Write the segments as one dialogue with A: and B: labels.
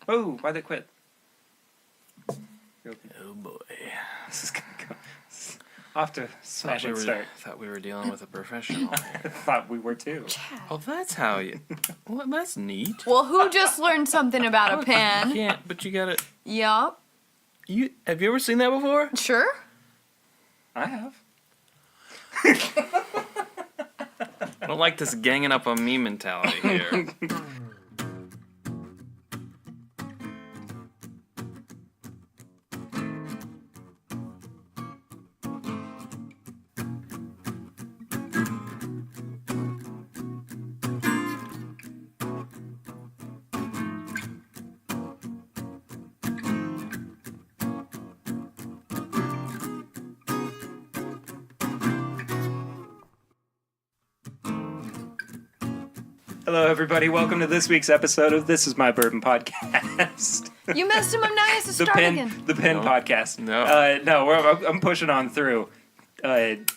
A: Oh, why'd they quit?
B: Oh boy.
A: This is going to go off to a smashing start.
B: Thought we were dealing with a professional.
A: I thought we were too.
B: Oh, that's how you... Well, that's neat.
C: Well, who just learned something about a
B: You
C: pen?
B: can't, but you gotta...
C: Yup.
B: Have you ever seen that before?
C: Sure.
A: I have.
B: I don't like this ganging up on me mentality here.
A: Hello, everybody. Welcome to this week's episode of This Is My Bourbon Podcast.
C: You messed him up. Now he has to
A: The
C: start
A: Pen,
C: again.
A: the Pen
B: No.
A: Podcast.
B: No.
A: I'm pushing on through.
B: Explain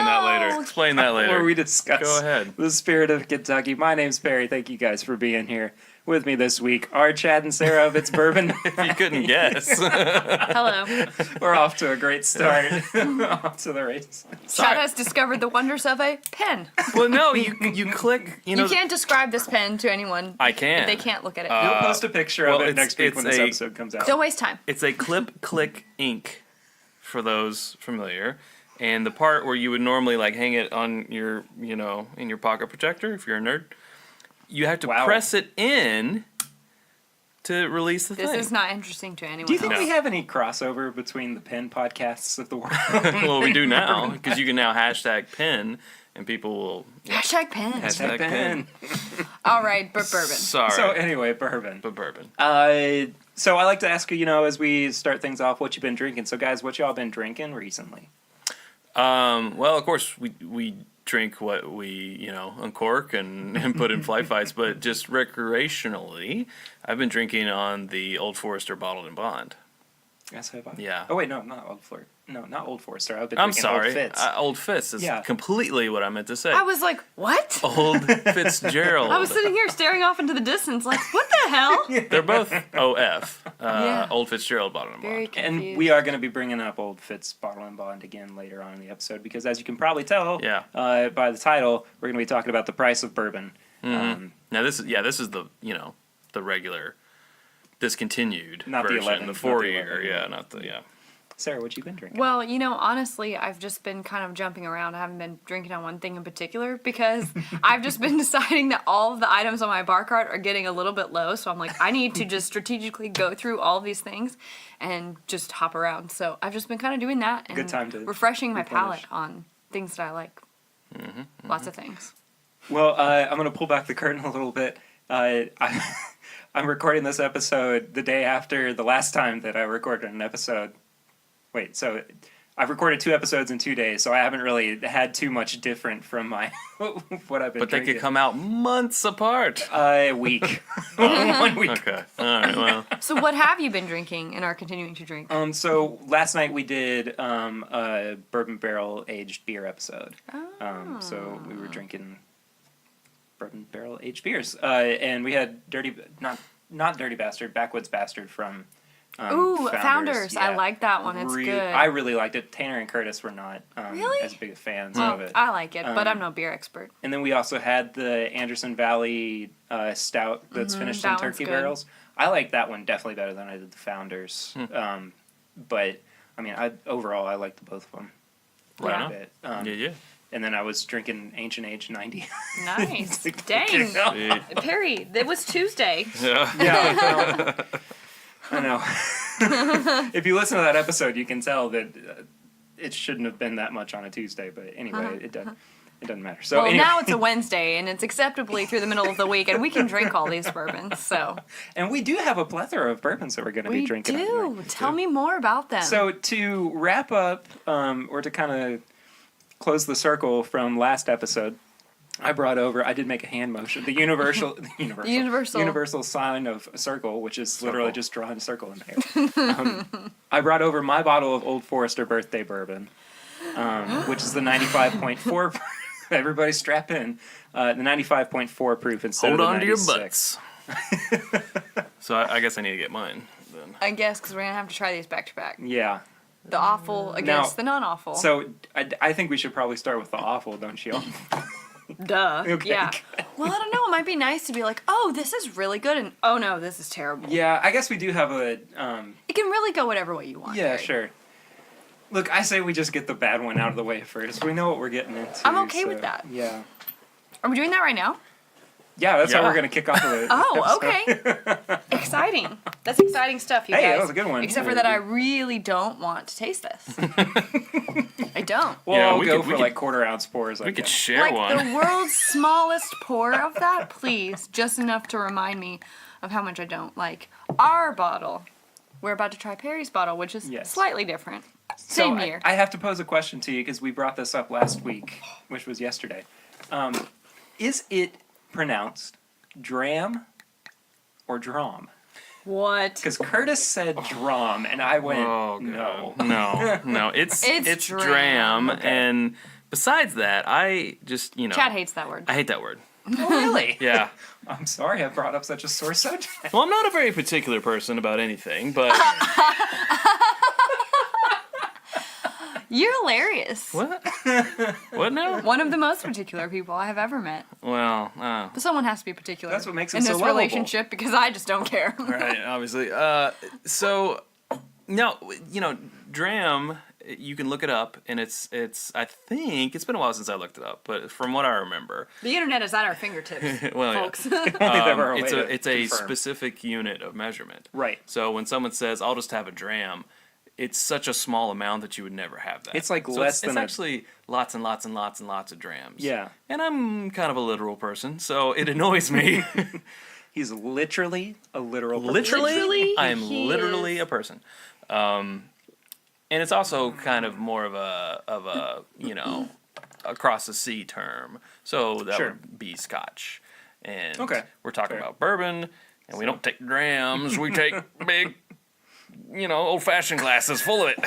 B: that later. Explain that later.
A: Where we discuss
B: Go ahead.
A: the spirit of Kentucky. My name's Perry. Thank you guys for being here. With me this week are Chad and Sarah of It's Bourbon.
B: You couldn't guess.
C: Hello.
A: We're off to a great start. Off to the races.
C: Chad has discovered the wonders of a pen.
B: Well, no, you click,
C: You can't describe this pen to anyone.
B: I can.
C: They can't look at it.
A: We'll post a picture of it next week when this episode comes out.
C: Don't waste time.
B: It's a click ink, for those familiar. And the part where you would normally like hang it on your, in your pocket protector, if you're a nerd, you have to press it in to release the thing.
C: This is not interesting to anyone
A: Do you think
C: else.
A: we have any crossover between the Pen podcasts of the world?
B: Well, we do now, because you can now hashtag pin, and people will...
C: Hashtag pen.
B: Hashtag pen.
C: All right, but bourbon.
B: Sorry.
A: So anyway, bourbon.
B: But bourbon.
A: So I like to ask you, as we start things off, what you been drinking. So guys, what y'all been drinking recently?
B: Well, of course, we drink what we, uncork and put in flight fights, but just recreationally, I've been drinking on the Old Forester Bottled and Bond.
A: Yes, have I?
B: Yeah.
A: Oh, wait, no, not Old Forester. No, not Old Forester. I've been
B: I'm
A: drinking
B: sorry.
A: Old Fitz.
B: Old Fitz is completely what I meant to say.
C: I was like, what?
B: Old Fitzgerald.
C: I was sitting here staring off into the distance like, what the hell?
B: They're both OF.
C: Yeah.
B: Old Fitzgerald Bottled and
C: Very
B: Bond.
C: confused.
A: And we are going to be bringing up Old Fitz Bottle and Bond again later on in the episode because, as you can probably tell by the title, we're going to be talking about the price of bourbon.
B: Mm-hmm. Now this is the the regular discontinued
A: Not the
B: version,
A: 11,
B: the
A: not
B: 4-year,
A: the 11.
B: not the
A: Sarah, what you been drinking?
C: Well, honestly, I've just been kind of jumping around. I haven't been drinking on one thing in particular because I've just been deciding that all of the items on my bar cart are getting a little bit low. So I'm like, I need to just strategically go through all of these things and just hop around. So I've just been kind of doing that and
A: Good time to
C: refreshing my
A: replenish.
C: palate on things that I like. Lots of things.
A: Well, I'm going to pull back the curtain a little bit. I'm recording this episode the day after the last time that I recorded an episode. Wait, so I've recorded 2 episodes in 2 days, so I haven't really had too much different from my what I've been
B: But they
A: drinking.
B: could come out months apart.
A: A week. 1 week.
B: Okay. All right. Well.
C: So what have you been drinking and are continuing to drink?
A: So last night we did a bourbon barrel aged beer episode. So we were drinking bourbon barrel aged beers, and we had not Dirty Bastard, Backwoods Bastard from
C: Founders.
A: Yeah.
C: I like that one. It's good.
A: I really liked it. Tanner and Curtis were not
C: Really?
A: as big of fans of it.
C: I like it, but I'm no beer expert.
A: And then we also had the Anderson Valley Stout that's finished in
C: that one's
A: turkey
C: good.
A: barrels. I like that one definitely better than I did the Founders. But I mean, overall I liked both of them.
B: Right
A: quite
B: on.
A: a bit.
B: Yeah.
A: And then I was drinking Ancient Age 90.
C: Nice. Dang.
B: See?
C: Perry, it was Tuesday.
B: Yeah.
A: Yeah, I know. If you listen to that episode, you can tell that it shouldn't have been that much on a Tuesday. But anyway, it doesn't matter. So
C: Well,
A: anyway.
C: now it's a Wednesday, and it's acceptably through the middle of the week, and we can drink all these bourbons. So
A: And we do have a plethora of bourbons that we're going to be
C: we
A: drinking.
C: do. Tell me more about them.
A: So to wrap up, or to kind of close the circle from last episode, I did make a hand motion. The universal sign of a circle, which is literally just drawing a circle in there. I brought over my bottle of Old Forester birthday bourbon, which is the 95.4. Everybody strap in. The 95.4 proof instead
B: Hold
A: of the
B: on to your
A: 96.
B: butts. So I guess I need to get mine then.
C: I guess because we're gonna have to try these back to back.
A: Yeah.
C: The awful against the non-awful.
A: So I think we should probably start with the awful, don't you?
C: Duh.
A: Okay,
C: Yeah.
A: good.
C: Well, I don't know. It might be nice to be like, oh, this is really good, and oh no, this is terrible.
A: Yeah, I guess we do have a.
C: It can really go whatever way you want.
A: Yeah,
C: Gary.
A: sure. Look, I say we just get the bad one out of the way first. We know what we're getting into.
C: I'm okay with that.
A: Yeah.
C: Are we doing that right now?
A: Yeah, that's how
B: Yeah.
A: we're gonna kick off the.
C: Oh,
A: episode.
C: okay. Exciting. That's exciting stuff, you guys.
A: Hey, that was a good one.
C: Except for that I really don't want to taste this. I don't.
A: Well,
B: Yeah,
A: I'll
B: we
A: go
B: could-
A: for
B: we
A: like
B: could-
A: quarter-ounce pours.
B: We could
A: guess.
B: share
C: Like
B: one.
C: the world's smallest pour of that, please. Just enough to remind me of how much I don't like our bottle. We're about to try Perry's bottle, which is
A: Yes.
C: slightly different.
A: So
C: Same year.
A: I have to pose a question to you because we brought this up last week, which was yesterday. Is it pronounced dram or drom?
C: What?
A: Because Curtis said drom, and I went,
B: Oh,
A: no.
B: God. No. It's
C: It's
B: dram.
C: dram.
A: Okay.
B: And besides that, I just,
C: Chad hates that word.
B: I hate that word.
A: Oh, really?
B: Yeah.
A: I'm sorry I brought up such a sore subject.
B: Well, I'm not a very particular person about anything, but
C: You're hilarious.
B: what? What now?
C: One of the most particular people I have ever met.
B: Well,
C: But someone has to be particular.
A: That's what makes it
C: in
A: so
C: this
A: lovable.
C: relationship because I just don't care.
B: right, obviously. So, no, dram. You can look it up, and it's. I think it's been a while since I looked it up, but from what I remember,
C: The internet is at our fingertips,
B: well, yeah.
C: folks.
A: Only ever a way
B: it's
A: to
B: a
A: confirm.
B: specific unit of measurement.
A: Right.
B: So when someone says, "I'll just have a dram," it's such a small amount that you would never have that.
A: It's like
B: So
A: less than
B: It's
A: a-
B: actually lots and lots and lots and lots of drams.
A: Yeah.
B: And I'm kind of a literal person, so it annoys me.
A: He's literally a literal person.
C: Literally,
B: I am
C: he
B: literally
C: is.
B: a person. And it's also kind of more of a across the sea term. So that
A: Sure.
B: would be Scotch. And
A: Okay.
B: we're talking
A: Fair.
B: about bourbon, and we don't take drams. We take big, old-fashioned glasses full of it.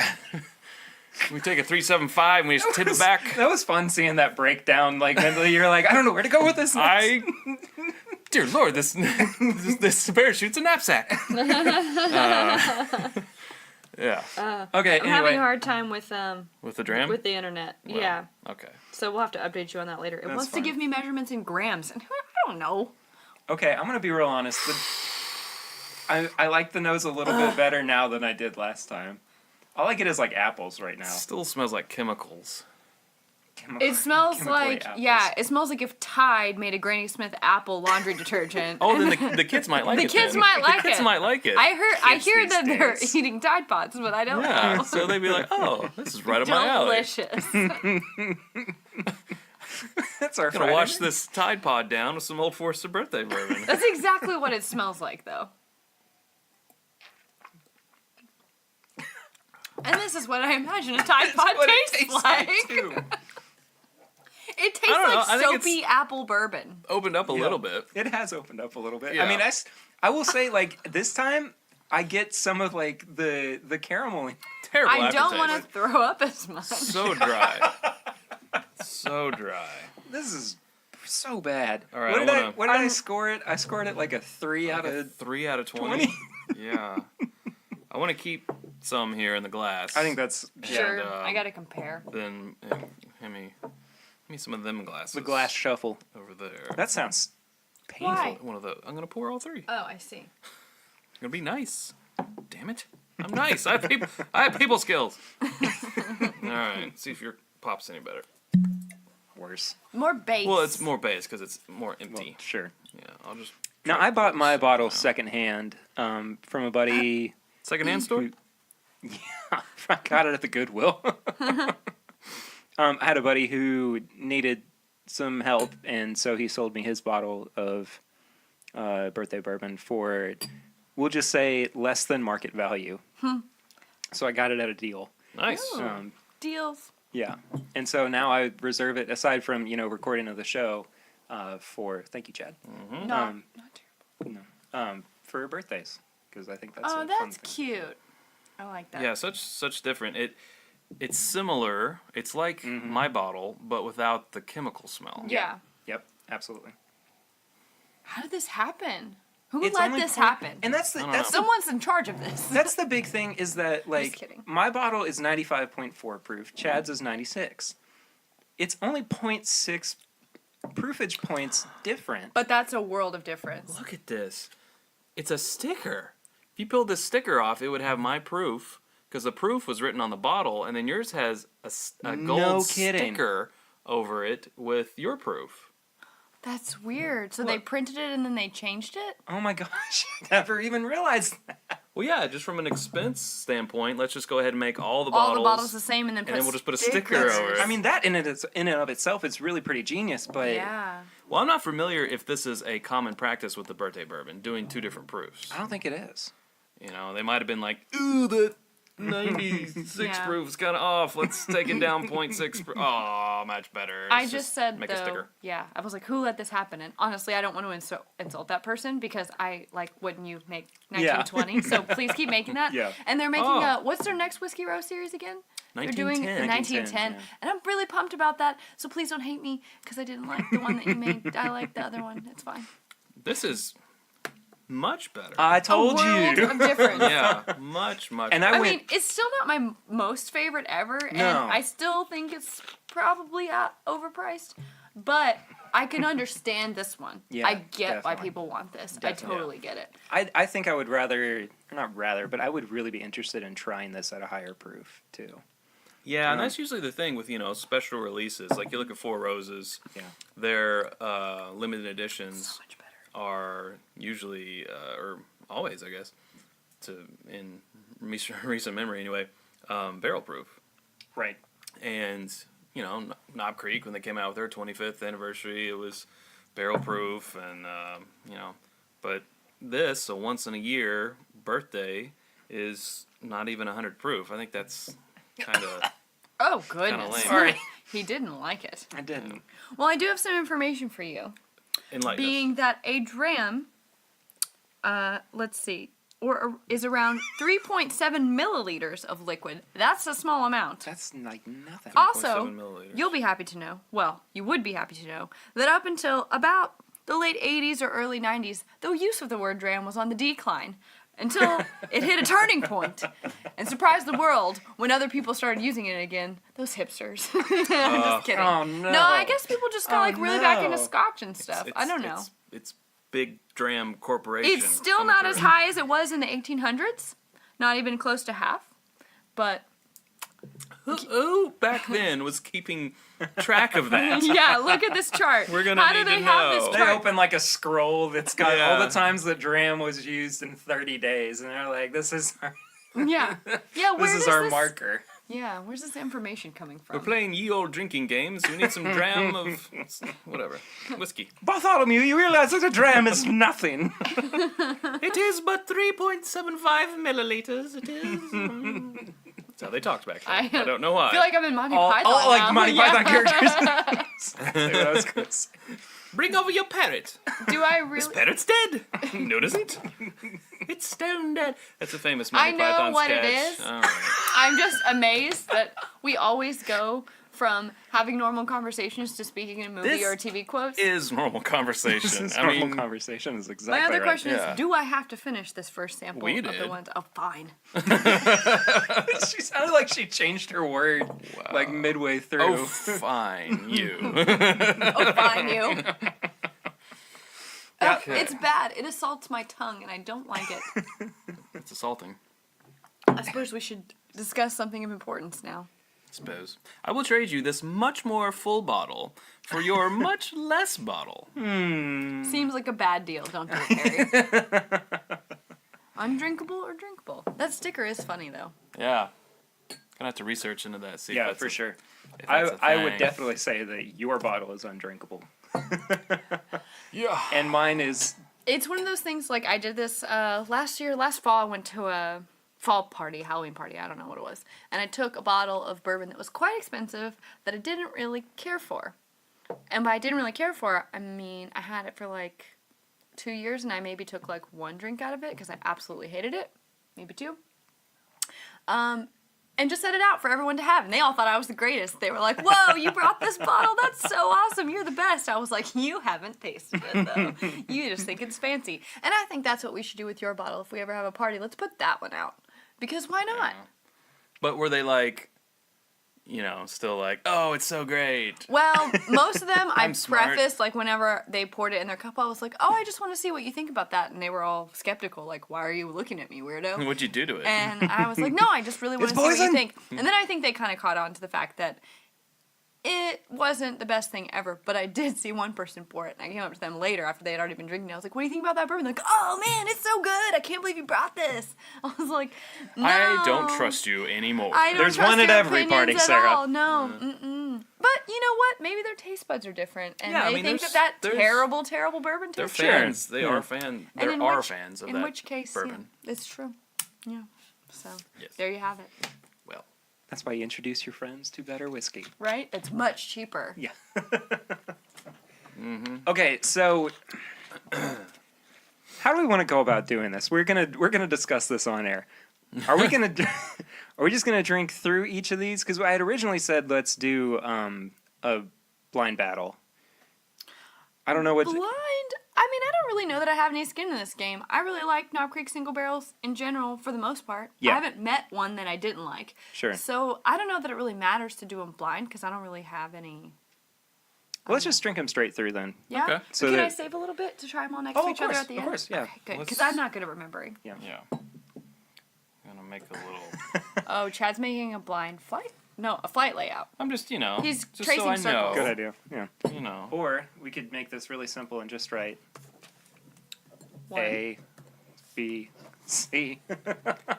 B: We take a 375 and we just tip it back.
A: That was fun seeing that breakdown. Like mentally, you're like, I don't know where to go with this.
B: Dear Lord, this parachute's a knapsack. Yeah.
A: Okay.
C: I'm
A: anyway,
C: having a hard time with
B: With the dram?
C: the internet.
B: Well,
C: Yeah.
B: Okay.
C: So we'll have to update you on that later. It
A: That's
C: wants
A: fine.
C: to give me measurements in grams, and I don't know.
A: Okay, I'm gonna be real honest. I like the nose a little bit better now than I did last time. I like it as like apples right now.
B: Still smells like chemicals.
C: It smells
A: chemically
C: like
A: apples.
C: it smells like if Tide made a Granny Smith apple laundry detergent.
B: Oh, then the kids might like
C: The
B: it.
C: kids
B: then.
C: might like
B: The kids
C: it.
B: might like it.
C: I
A: Kids
C: hear
A: these
C: that they're
A: days.
C: eating Tide Pods, but I don't
B: Yeah,
C: know.
B: so they'd be like, "Oh, this is right up my alley."
C: Delicious.
A: That's our
B: Gonna
A: Friday
B: wash
A: night.
B: this Tide Pod down with some Old Forester birthday bourbon.
C: That's exactly what it smells like, though. And this is what I imagine a Tide Pod
A: What it
C: tastes like.
A: too.
C: It tastes
B: I don't know,
C: like
B: I think it's-
C: soapy apple bourbon.
B: Opened up a
A: Yeah.
B: little bit.
A: It has opened up a little bit.
B: Yeah.
A: I mean, I will say like this time I get some of like the caramel.
B: Terrible
C: I don't
B: aftertaste.
C: want to throw up as much.
B: So dry. So dry.
A: This is so bad.
B: All right,
A: what
B: I
A: did I,
B: wanna-
A: what did I score it? I scored it like a 3 out
B: Like a
A: of
B: 3 out of 20.
A: 20.
B: Yeah. I want to keep some here in the glass.
A: I think that's
C: Sure,
B: And,
C: I gotta compare.
B: Then hand me some of them glasses.
A: the glass shuffle.
B: over there.
A: That sounds painful.
C: Why?
B: One of the. I'm gonna pour all 3.
C: Oh, I see.
B: It's gonna be nice. Damn it! I'm nice. I have people skills. All right. See if your pop's any better.
A: Worse.
C: More base.
B: Well, it's more base because it's more
A: Well,
B: empty.
A: sure.
B: Yeah. I'll just.
A: Now
B: try
A: I
B: to
A: bought
B: pour
A: my
B: this
A: bottle
B: out.
A: secondhand from a buddy.
B: Secondhand store.
A: I got it at the Goodwill. I had a buddy who needed some help, and so he sold me his bottle of birthday bourbon for, we'll just say, less than market value. So I got it at a deal.
B: Nice.
C: Ooh. Deals.
A: Yeah, and so now I reserve it, aside from recording of the show, for thank you, Chad.
B: Mm-hmm.
C: No,
A: Um,
C: not terrible.
A: For birthdays, because I think that's
C: Oh,
A: a fun
C: that's
A: thing.
C: cute. I like that.
B: Yeah. Such different. It's similar. It's like my bottle, but without the chemical smell.
C: Yeah.
A: Yep, absolutely.
C: How did this happen? Who let this happen?
A: And that's
C: someone's in charge of this.
A: That's the big thing is that like
C: Just kidding.
A: my bottle is 95.4 proof. Chad's is 96. It's only 0.6 proofage points different.
C: But that's a world of difference.
B: Look at this. It's a sticker. If you peeled this sticker off, it would have my proof because the proof was written on the bottle, and then yours has a gold sticker over it with your proof.
C: That's weird. So they printed it and then they changed it?
A: Oh my gosh, I never even realized that.
B: Well, yeah, just from an expense standpoint, let's just go ahead and make all the
C: bottles the same and then
B: we'll just put a sticker over it.
A: I mean, that in and of itself is really pretty genius, but...
C: Yeah.
B: Well, I'm not familiar if this is a common practice with the birthday bourbon, doing 2 different proofs.
A: I don't think it is.
B: You know, they might have been like, ooh, the 96 proof's kind of off. Let's take it down 0.6. Oh, much better.
C: I just said,
B: make a sticker.
C: Yeah, I was like, who let this happen? And honestly, I don't want to insult that person because I like when you make 1920. So please keep making that.
A: Yeah.
C: And they're making what's their next Whiskey Row series again?
B: 1910.
C: They're doing 1910. And I'm really pumped about that. So please don't hate me because I didn't like the one that you made. I like the other one. It's fine.
B: This is much better.
A: I told
C: a world
A: you.
C: of difference.
B: Yeah, much
A: And
B: better.
C: I mean, it's still not my most favorite ever, and I still think it's probably overpriced, but I can understand this one.
A: Yeah,
C: I get why
A: definitely.
C: people want this.
A: Definitely.
C: I totally get it.
A: I think I would but I would really be interested in trying this at a higher proof, too.
B: Yeah, and that's usually the thing with, special releases. Like, you look at Four Roses.
A: Yeah.
B: Their limited editions
C: So much better.
B: are usually, or always, I guess, in recent memory anyway, barrel proof.
A: Right.
B: And, Knob Creek, when they came out with their 25th anniversary, it was barrel proof, and, but this, a once in a year birthday, is not even 100 proof. I think that's kind of...
C: Oh, goodness.
B: lame.
A: Sorry.
C: He didn't like it.
A: I didn't.
C: Well, I do have some information for you.
B: Enlighten
C: Being that a dram, let's see, is around 3.7 milliliters of liquid. That's a small amount.
A: That's like nothing.
C: Also,
B: 3.7 milliliters.
C: you'll be happy to know, well, you would be happy to know, that up until about the late 80s or early 90s, the use of the word dram was on the decline until it hit a turning point and surprised the world when other people started using it again. Those hipsters. Just kidding.
A: Oh, no.
C: No, I guess people just got really back into scotch and stuff. I don't know.
B: It's big dram corporation.
C: It's still
B: coming
C: not
B: through.
C: as high as it was in the 1800s. Not even close to half. But
B: Who back then was keeping track of that?
C: yeah, look at this chart.
B: We're gonna
C: How do
B: need
C: they
B: to
C: have
B: know.
C: this
A: They
C: chart?
A: open like a scroll that's got
B: Yeah.
A: all the times that dram was used in 30 days, and they're like, "This is our,
C: Yeah. Yeah, where
A: this is
C: does
A: our
C: this,
A: marker."
C: Yeah, where's this information coming
B: We're
C: from?
B: playing ye old drinking games. We need some dram of whatever whiskey.
A: Bartholomew, you realize that a dram is nothing.
B: It is but 3.75 milliliters. It is. That's how they talked back then. I don't know why.
C: I feel like I'm in Monty
A: all
C: Python
A: like
C: now.
A: Monty
C: Yeah.
A: Python characters. That's what I was gonna say.
B: Bring over your parrot.
C: Do I
B: This
C: really?
B: parrot's dead. No, it isn't. It's stone dead. That's a famous Monty
C: I know
B: Python
C: what
B: sketch.
C: it is.
B: All right.
C: I'm just amazed that we always go from having normal conversations to speaking in a movie
B: This
C: or a TV quote.
B: Is normal conversation.
A: This is
B: I
A: normal
B: mean,
A: conversation is exactly
C: My other
A: right.
C: question
B: yeah.
C: is, do I have to finish this first sample
B: We
C: of the
B: did.
C: ones? Oh, fine.
A: She sounded like she changed her word like midway through.
B: oh, fine, you.
C: Oh, fine, you. Oh,
B: Okay.
C: it's bad. It assaults my tongue, and I don't like it.
B: It's assaulting.
C: I suppose we should discuss something of importance now.
B: Suppose. I will trade you this much more full bottle for your much less bottle.
C: Seems like a bad deal, don't do it, Harry? Undrinkable or drinkable? That sticker is funny, though.
B: Yeah. Gonna have to research into that. See if
A: Yeah,
B: that's
A: for
B: a-
A: sure.
B: if that's a
A: I would
B: thing.
A: definitely say that your bottle is undrinkable,
B: Yeah.
A: and mine is.
C: It's one of those things, like, I did this last fall. I went to a fall party, Halloween party, I don't know what it was. And I took a bottle of bourbon that was quite expensive that I didn't really care for. And by I didn't really care for, I mean, I had it for like 2 years and I maybe took like one drink out of it because I absolutely hated it. Maybe two. and just set it out for everyone to have. And they all thought I was the greatest. They were like, whoa, you brought this bottle? That's so awesome. You're the best. I was like, you haven't tasted it, though. You just think it's fancy. And I think that's what we should do with your bottle. If we ever have a party, let's put that one out. Because why not?
B: Yeah. But were they like, still like, oh, it's so great?
C: Well, most of them I
B: smart.
C: prefaced, like, whenever they poured it in their cup, I was like, oh, I just want to see what you think about that. And they were all skeptical, like, why are you looking at me, weirdo?
B: What'd you do to it?
C: And I was like, no, I just really want to see what you think. And then I think they kind of caught on to the fact that it wasn't the best thing ever, but I did see one person pour it, and I came up to them later after they had already been drinking. I was like, what do you think about that bourbon? They're like, oh, man, it's so good. I can't believe you brought this. I was like, no.
B: I don't trust you anymore.
A: There's one at every party, Sarah.
C: All. No, But you know what? Maybe their taste buds are different, and they think that terrible, terrible bourbon tastes
B: good. They're fans. They are fans. There are fans of that.
C: In which case,
B: bourbon.
C: Yeah, it's true. Yeah. So
B: Yes.
C: there you have it.
B: Well,
A: That's why you introduce your friends to better whiskey.
C: Right? It's much cheaper.
A: Yeah.
B: mm-hmm.
A: Okay, so how do we want to go about doing this? We're gonna discuss this on air. Are we are we just gonna drink through each of these? Because I had originally said let's do a blind battle. I don't know what.
C: I mean, I don't really know that I have any skin in this game. I really like Knob Creek single barrels in general for the most part.
A: Yeah.
C: I haven't met one that I didn't like.
A: Sure.
C: So I don't know that it really matters to do them blind because I don't really have any.
A: Well, let's just drink them straight through then.
C: Yeah.
B: Okay.
A: So
C: Can
A: that-
C: I save a little bit to try them all next to each other at the end?
A: Of course, yeah.
C: Okay, good.
B: Let's-
C: Because I'm not good at remembering.
A: Yeah.
B: yeah. I'm gonna make a little.
C: Oh, Chad's making a blind flight. No, a flight layout.
B: I'm just,
C: He's
B: just
C: tracing
B: so I
C: circles.
A: Good idea. Yeah.
B: know.
A: Or we could make this really simple and just write
C: One.
A: A, B, C.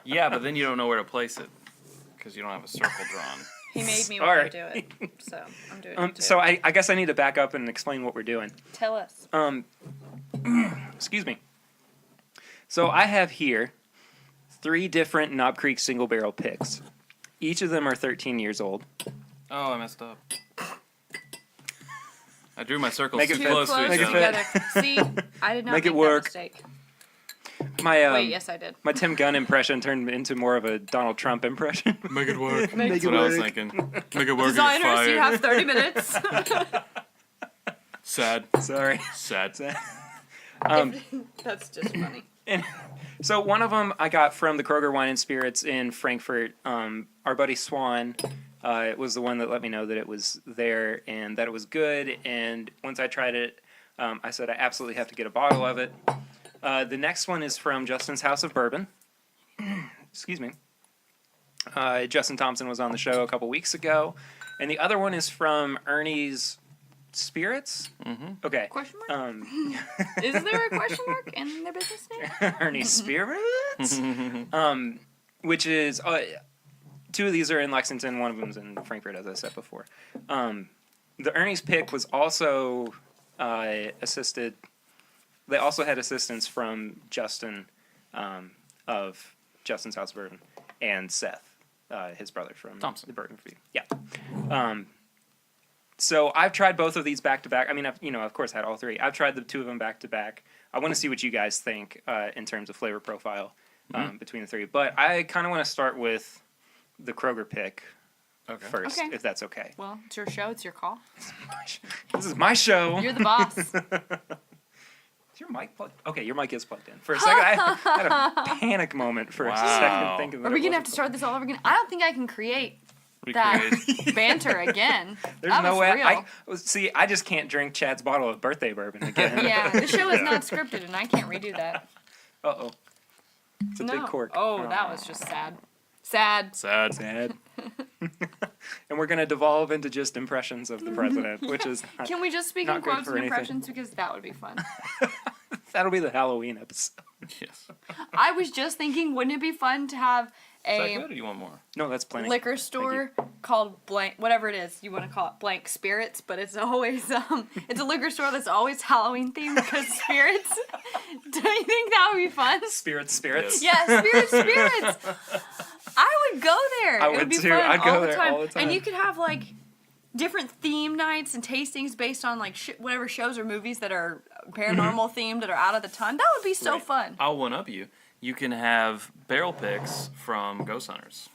B: Yeah, but then you don't know where to place it because you don't have a circle drawn.
C: He made me
A: Sorry.
C: want to do it, so I'm doing it too.
A: So I guess I need to back up and explain what we're doing.
C: Tell us.
A: Excuse me. So I have here 3 different Knob Creek single barrel picks. Each of them are 13 years old.
B: Oh, I messed up. I drew my circles
A: Make it
B: too
A: fit.
B: close
A: Make
B: to
A: it
B: each
A: fit.
B: other.
C: See, I did not
A: Make
C: make
A: it work.
C: that mistake.
A: My
C: Wait, yes, I did.
A: my Tim Gunn impression turned into more of a Donald Trump impression.
B: Make it work.
C: Make
B: That's
C: it
B: what I was
A: work.
B: thinking. Make it work.
C: Designers, you have 30 minutes.
B: Sad.
A: Sorry.
B: Sad.
C: That's just funny.
A: And so one of them I got from the Kroger Wine and Spirits in Frankfurt. Our buddy Swan was the one that let me know that it was there and that it was good. And once I tried it, I said I absolutely have to get a bottle of it. The next one is from Justin's House of Bourbon. Excuse me. Justin Thompson was on the show a couple weeks ago. And the other one is from Ernie's Spirits?
B: Mm-hmm.
A: Okay.
C: Question mark? Is there a question mark in their business name?
A: Ernie's Spirits? Which is... 2 of these are in Lexington. One of them's in Frankfurt, as I said before. The Ernie's pick was also assisted... They also had assistance from Justin of Justin's House of Bourbon and Seth, his brother from
B: Thompson.
A: the Bourbon Feed. Yeah. So I've tried both of these back to back. I mean, of course, I had all 3. I've tried the 2 of them back to back. I want to see what you guys think in terms of flavor profile between the 3. But I kind of want to start with the Kroger pick first,
C: Okay.
A: if that's okay.
C: Well, it's your show. It's your call.
A: This is my show.
C: You're the boss.
A: Is your mic plugged? Okay, your mic is plugged in. For a second, I had a panic moment for a second thinking that
C: Are we
A: it
C: going to have
A: wasn't
C: to start this all over again? I don't think I can create that
B: Recreate.
C: banter again.
A: There's
C: that
A: no
C: was
A: way.
C: real.
A: See, I just can't drink Chad's bottle of birthday bourbon again.
C: Yeah, the show is not scripted, and I can't redo that.
A: Uh-oh. It's a big cork.
C: Oh, that was just sad. Sad.
B: Sad.
A: Sad. And we're going to devolve into just impressions of the president, which is...
C: Can we just speak
A: not
C: in
A: good
C: quotes
A: for
C: and
A: anything.
C: impressions? Because that would be fun.
A: That'll be the Halloween episode.
B: Yes.
C: I was just thinking, wouldn't it be fun to have
B: Is that
C: a
B: good or you want more?
A: No, that's plenty.
C: liquor store called blank, whatever it is you want to call it, blank spirits, but it's always it's a liquor store that's always Halloween themed because spirits. Do you think that would be fun?
A: Spirits.
C: Yeah, spirits. I would go there.
A: I
C: It would
A: would
C: be
A: too.
C: fun
A: I'd go
C: all the
A: there
C: time.
A: all the time.
C: And you could have like different theme nights and tastings based on like whatever shows or movies that are paranormal themed that are out of the ton. That would be so
A: Right.
C: fun.
B: I'll one up you. You can have barrel picks from Ghost Hunters.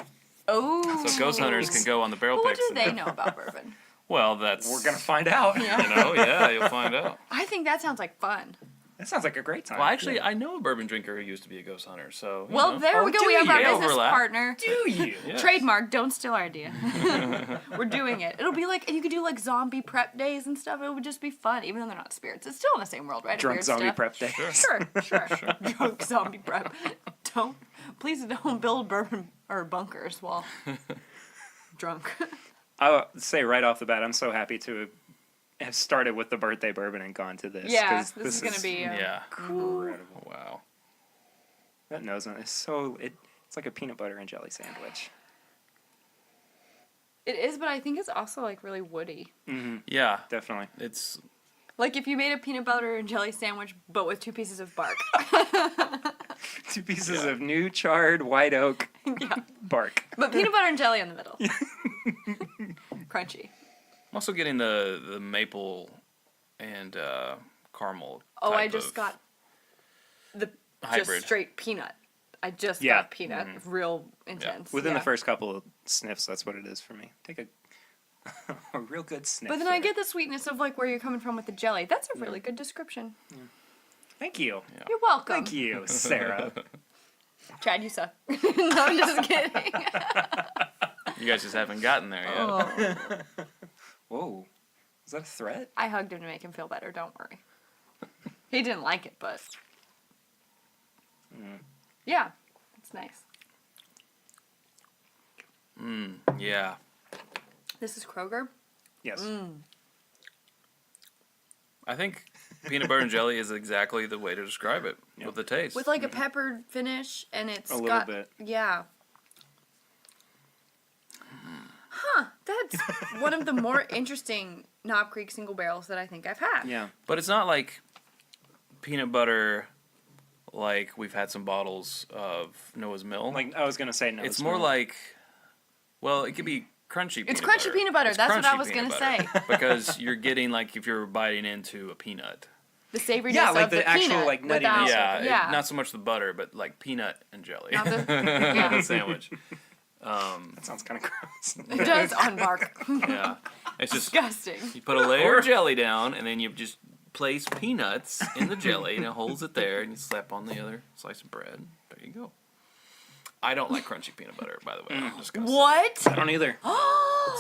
C: Oh.
B: So ghost hunters can go on the barrel
C: But what
B: picks.
C: do they know about bourbon?
B: Well, that's...
A: We're going to find out.
B: Yeah, you'll find out.
C: I think that sounds like fun.
A: That sounds like a great time.
B: Well, actually, I know a bourbon drinker who used to be a ghost hunter, so...
C: Well, there we go.
A: do
C: We have our
A: you?
C: business
B: Overlap.
C: partner.
A: Do you?
B: Yes.
C: Trademark, don't steal our idea. We're doing it. It'll be like, and you could do like zombie prep days and stuff. It would just be fun, even though they're not spirits. It's still in the same world, right?
A: Drunk
C: Weird
A: zombie
C: stuff.
A: prep day.
C: Sure. Drunk zombie prep. Please don't build bourbon or bunkers while drunk.
A: I'll say right off the bat, I'm so happy to have started with the birthday bourbon and gone to this.
C: Yeah,
A: 'cause
C: this is going to be...
B: Yeah.
A: incredible.
B: Wow.
A: That nose on it's so... It's like a peanut butter and jelly sandwich.
C: It is, but I think it's also like really woody.
A: Mm-hmm.
B: Yeah.
A: Definitely.
B: It's...
C: Like if you made a peanut butter and jelly sandwich, but with 2 pieces of bark.
A: 2 pieces of new charred white oak bark.
C: But peanut butter and jelly in the middle. Crunchy.
B: I'm also getting the maple and caramel.
C: Oh, I
B: type
C: just
B: of
C: got the
B: hybrid.
C: just straight peanut. I just
A: Yeah.
C: got peanut. Real intense.
A: Within
C: yeah.
A: the first couple of sniffs, that's what it is for me. Take a real good sniff.
C: But then I get the sweetness of like where you're coming from with the jelly. That's a really good description.
A: Thank you.
B: Yeah.
C: You're welcome.
A: Thank you, Sarah.
C: Chad, you suck. No, I'm just kidding.
B: You guys just haven't gotten there yet.
C: Oh.
A: Whoa. Is that a threat?
C: I hugged him to make him feel better. Don't worry. He didn't like it, but yeah, it's nice.
B: Yeah.
C: This is Kroger.
A: Yes.
B: I think peanut butter and jelly is exactly the way to describe it with the taste.
C: With like a peppered finish, and it's
A: A little
C: got
A: bit.
C: yeah. Huh, that's one of the more interesting Knob Creek single barrels that I think I've had.
A: Yeah.
B: But it's not like peanut butter like we've had some bottles of Noah's Mill.
A: Like I was gonna say no.
B: it's more like, well, it could be crunchy peanut
C: It's
B: butter.
C: crunchy peanut butter.
B: It's
C: That's what I
B: crunchy
C: was
B: peanut
C: gonna
B: butter. Because you're getting like if you're biting into a peanut.
C: The savoriness
A: Yeah, like
C: of
A: the actual,
C: peanut
A: like, nuttiness.
C: without,
B: Yeah, not so much the butter, but like peanut and jelly.
C: Not the- yeah.
B: Sandwich.
A: that sounds kind of gross.
C: It does on bark.
B: Yeah. It's just
C: Disgusting.
B: you put a layer of jelly down and then you just place peanuts in the jelly and it holds it there and you slap on the other slice of bread. There you go. I don't like crunchy peanut butter, by the way. I'm just gonna say.
C: What?
A: I don't either.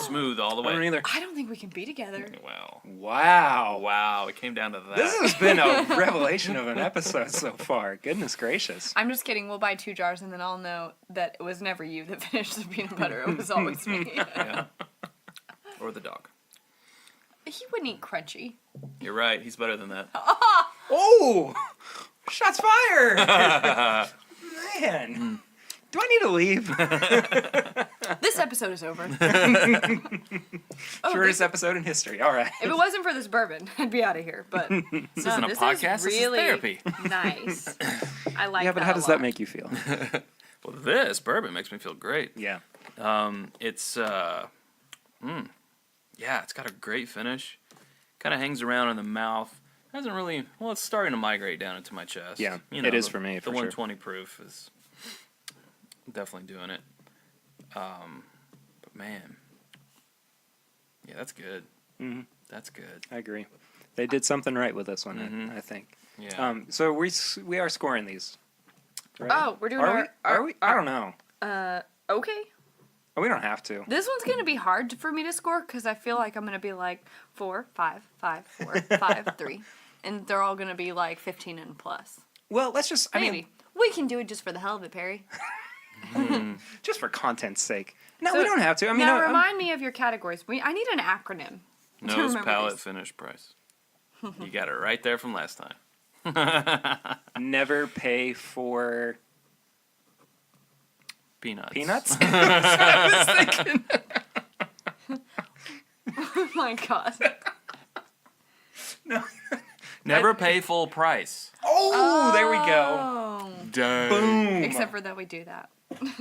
B: Smooth all the
A: I don't
B: way.
A: either.
C: I don't think we can be together.
B: Wow.
A: Wow.
B: Wow, it came down to that.
A: This has been a revelation of an episode so far. Goodness gracious.
C: I'm just kidding. We'll buy 2 jars and then I'll know that it was never you that finished the peanut butter. It was always me.
B: Yeah. Or the dog.
C: He wouldn't eat crunchy.
B: You're right, he's better than that.
A: Oh! Shots fired! Man. Do I need to leave?
C: This episode is over.
A: Shortest episode in history. All right.
C: If it wasn't for this bourbon, I'd be out of here. But
B: This isn't a podcast, this is
C: really
B: therapy.
C: Nice. I like that.
A: Yeah, but how
C: a
A: does
C: lot.
A: that make you feel?
B: Well, this bourbon makes me feel great.
A: Yeah.
B: It's yeah, it's got a great finish. Kind of hangs around in the mouth. Hasn't really, well, it's starting to migrate down into my chest.
A: Yeah,
B: you
A: it is for me, for
B: The
A: sure.
B: 120 proof is definitely doing it. But man, yeah, that's good.
A: Mm-hmm.
B: That's good.
A: I agree. They did something right with this one, I think.
B: Yeah.
A: So we are scoring these. Right?
C: Oh, we're doing
A: Are we? I don't know.
C: Okay.
A: Oh, we don't have to.
C: This one's going to be hard for me to score because I feel like I'm going to be like 4, 5, 5, 4, 5, 3. And they're all going to be like 15 and plus.
A: Well, let's just,
C: Maybe. We can do it just for the hell of it, Perry.
A: just for content's sake. No,
C: So,
A: we don't have to. I mean,
C: now remind me of your categories. I need an acronym. to
B: Nose,
C: remember
B: palate,
C: these.
B: finish, price. You got it right there from last time.
A: never pay for
B: Peanuts.
A: peanuts.
C: Oh my god.
A: No.
B: Never pay full price.
A: Oh, there we go.
C: Oh.
B: Dang.
A: Boom.
C: Except for that we do that.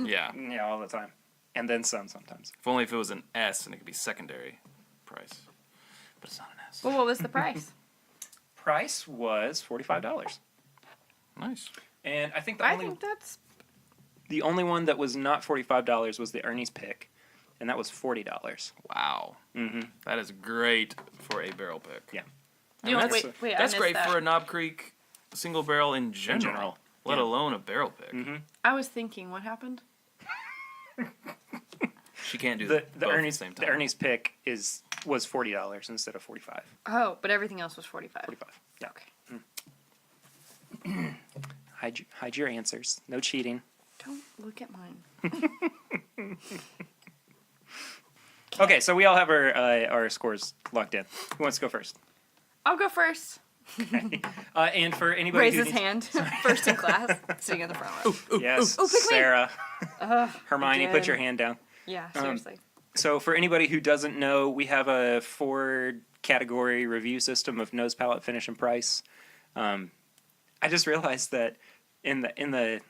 B: Yeah.
A: Yeah, all the time. And then some sometimes.
B: If only if it was an S and it could be secondary price. But it's not an S.
C: Well, what was the price?
A: Price was $45.
B: Nice.
A: And I think the
C: I
A: only
C: think that's
A: The only one that was not $45 was the Ernie's Pick, and that was $40.
B: Wow.
A: Mm-hmm.
B: That is great for a barrel pick.
A: Yeah.
B: That's great for a Knob Creek single barrel in general. Let alone a barrel pick.
A: Mm-hmm.
C: I was thinking, what happened?
B: She can't do
A: the
B: both
A: Ernie's,
B: at the same time.
A: The Ernie's Pick was $40 instead of $45.
C: Oh, but everything else was 45.
A: 45. Yeah.
C: Okay.
A: Hide your answers. No cheating.
C: Don't look at mine.
A: Okay, so we all have our scores locked in. Who wants to go first?
C: I'll go first.
A: Okay. And for anybody
C: Raise
A: who
C: his hand. First in class, sitting in the front row.
A: Yes,
C: pick me.
A: Sarah. Hermione,
C: again.
A: put your hand down.
C: Yeah, seriously.
A: So for anybody who doesn't know, we have a 4-category review system of nose, palette, finish, and price. I just realized that in the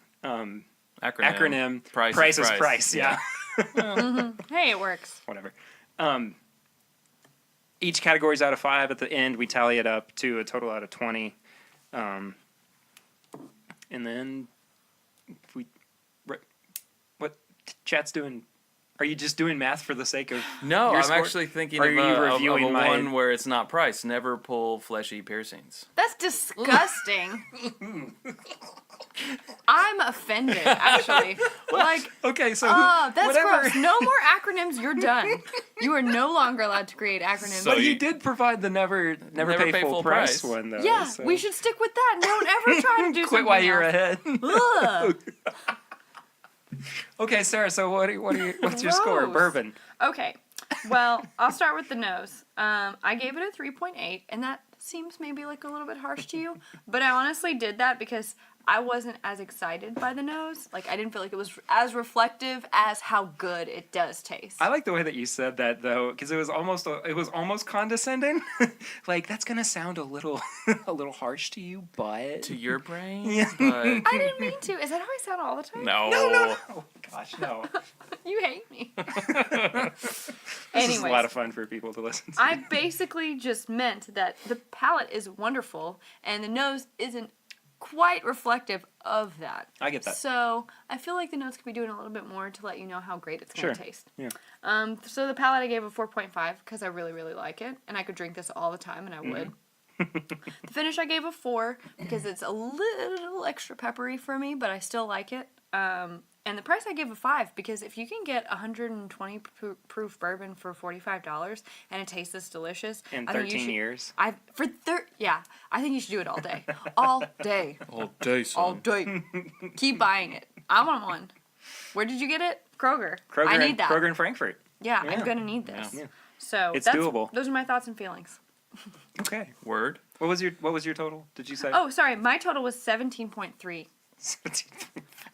A: acronym price is price. Yeah.
C: Hey, it works.
A: Whatever. Each category's out of 5. At the end, we tally it up to a total out of 20. And then what chat's doing? Are you just doing math for the sake of
B: No,
A: your
B: I'm
A: score?
B: actually thinking
A: Are
B: of
A: you
B: a
A: reviewing my-
B: one where it's not price. Never pull fleshy piercings.
C: That's disgusting. I'm offended, actually. Like,
A: Okay, so
C: that's
A: whatever.
C: gross. No more acronyms. You're done. You are no longer allowed to create acronyms.
B: So
A: But you did provide the never pay full price one though.
C: yeah,
A: so.
C: we should stick with that. Don't ever try to do
A: quit
C: something
A: while you're
C: else.
A: ahead.
C: Ugh.
A: Okay, Sarah. So what's your score?
C: Gross.
A: Bourbon.
C: Okay. Well, I'll start with the nose. I gave it a 3.8, and that seems maybe like a little bit harsh to you, but I honestly did that because I wasn't as excited by the nose. Like, I didn't feel like it was as reflective as how good it does taste.
A: I like the way that you said that though, because it was almost condescending. Like that's gonna sound a little harsh to you, but
B: To your brain?
A: Yeah.
B: But
C: I didn't mean to. Is that how I sound all the time?
B: no.
A: no. Oh gosh, no.
C: You hate me.
A: This is a
C: Anyways.
A: lot of fun for people to listen to.
C: I basically just meant that the palate is wonderful and the nose isn't quite reflective of that.
A: I get that.
C: So I feel like the nose could be doing a little bit more to let you know how great it's going to
A: Sure.
C: taste.
A: Yeah.
C: So the palate I gave a 4.5 because I really, really like it. And I could drink this all the time and I would. The finish I gave a 4 because it's a little extra peppery for me, but I still like it. And the price I gave a 5 because if you can get 120 proof bourbon for $45 and it tastes this delicious,
A: In
C: I think you
A: 13
C: should,
A: years.
C: I think you should do it all day, all day,
B: All day, son.
C: all day. Keep buying it. I want one. Where did you get it? Kroger. I need that.
A: Kroger in Frankfurt.
C: Yeah,
A: Yeah.
C: I'm gonna need this.
A: Yeah.
C: So
A: It's
C: that's
A: doable.
C: Those are my thoughts and feelings.
A: Okay.
B: Word.
A: What was your total? Did you say?
C: Oh, sorry. My total was 17.3.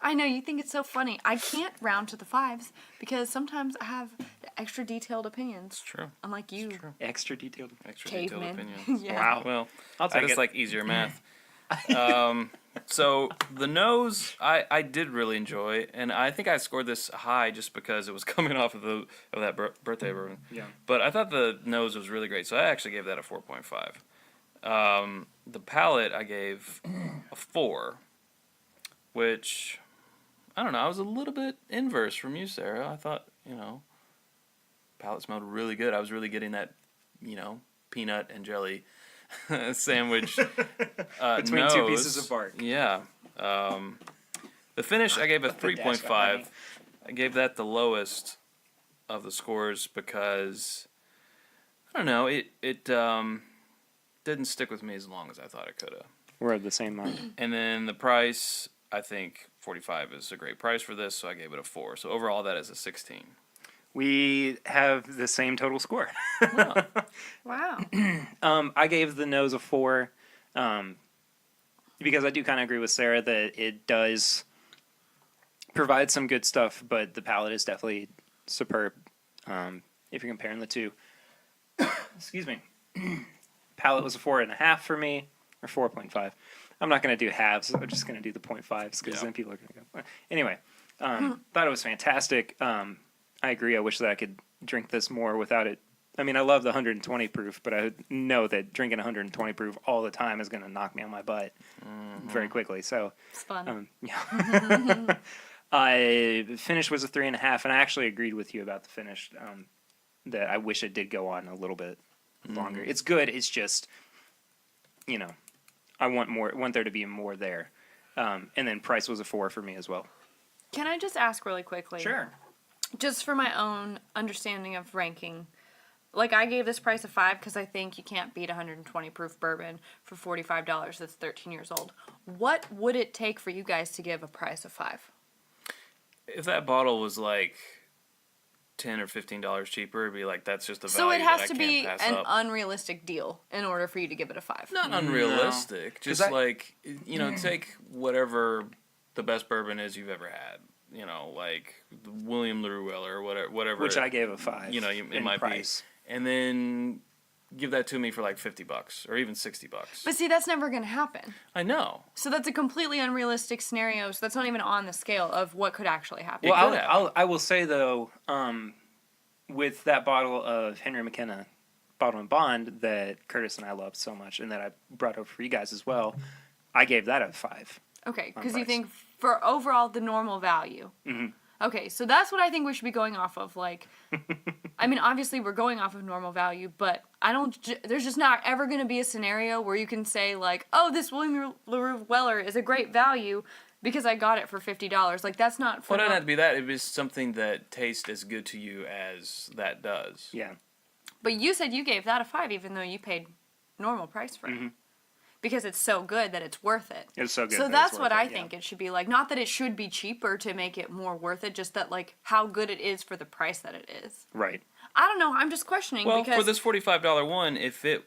C: I know, you think it's so funny. I can't round to the 5s because sometimes I have extra detailed opinions.
B: True.
C: Unlike you,
A: Extra detailed.
B: Extra detailed
C: cavemen.
B: opinions.
C: Yeah.
A: Wow.
B: Well,
A: I'll take
B: I guess
A: it.
B: like easier math. So the nose, I did really enjoy, and I think I scored this high just because it was coming off of that birthday bourbon.
A: Yeah.
B: But I thought the nose was really great, so I actually gave that a 4.5. The palate I gave a 4, which I don't know. I was a little bit inverse from you, Sarah. I thought palate smelled really good. I was really getting that peanut and jelly sandwich
A: Between
B: nose.
A: 2 pieces of bark.
B: Yeah. The finish I gave a
A: Put the dash
B: 3.5.
A: behind me.
B: I gave that the lowest of the scores because I don't know, it didn't stick with me as long as I thought it could have.
A: We're of the same mind.
B: And then the price, I think 45 is a great price for this, so I gave it a 4. So overall that is a 16.
A: We have the same total score.
C: Wow.
A: I gave the nose a 4 because I do kind of agree with Sarah that it does provide some good stuff, but the palate is definitely superb if you're comparing the two. Excuse me. Palate was a 4.5 for me, or 4.5. I'm not going to do halves. I'm just going to do the 0.5s because then people are going to go. Anyway, thought it was fantastic. I agree. I wish that I could drink this more without it. I mean, I love the 120 proof, but I know that drinking 120 proof all the time is going to knock me on my butt very quickly. So,
C: It's fun.
A: yeah. Finish was a 3.5, and I actually agreed with you about the finish. That I wish it did go on a little bit longer. It's good. It's just, I want more. Want there to be more there. And then price was a 4 for me as well.
C: Can I just ask really quickly?
A: Sure.
C: Just for my own understanding of ranking, like I gave this price a 5 because I think you can't beat 120 proof bourbon for $45 that's 13 years old. What would it take for you guys to give a price of 5?
B: If that bottle was like $10 or $15 cheaper, it'd be like, that's just the value.
C: So it has
B: that I
C: to
B: can't
C: be
B: pass
C: an
B: up.
C: Unrealistic deal in order for you to give it a 5.
B: Not unrealistic. Just take whatever the best bourbon is you've ever had. Like William LaRue Weller or whatever.
A: Which I gave a 5.
B: It might
A: price.
B: be. And then give that to me for like $50 or even $60.
C: But see, that's never going to happen.
B: I know.
C: So that's a completely unrealistic scenario. So that's not even on the scale of what could actually happen.
A: Well, I will say though, with that bottle of Henry McKenna Bottle and Bond that Curtis and I loved so much, and that I brought over for you guys as well, I gave that a 5.
C: Okay, because you think for overall the normal value.
A: Mm-hmm.
C: Okay, so that's what I think we should be going off of. Like, I mean, obviously we're going off of normal value, but there's just not ever going to be a scenario where you can say like, oh, this William LaRue Weller is a great value because I got it for $50. Like, that's not.
B: Well, it doesn't have to be that. It was something that tastes as good to you as that does.
A: Yeah.
C: But you said you gave that a 5, even though you paid normal price for it.
A: Mm-hmm.
C: Because it's so good that it's worth it.
A: It's so good.
C: So that's what I think it should be like. Not that it should be cheaper to make it more worth it, just that like how good it is for the price that it is.
A: Right.
C: I don't know. I'm just questioning
B: Well,
C: because
B: for this $45 one, if it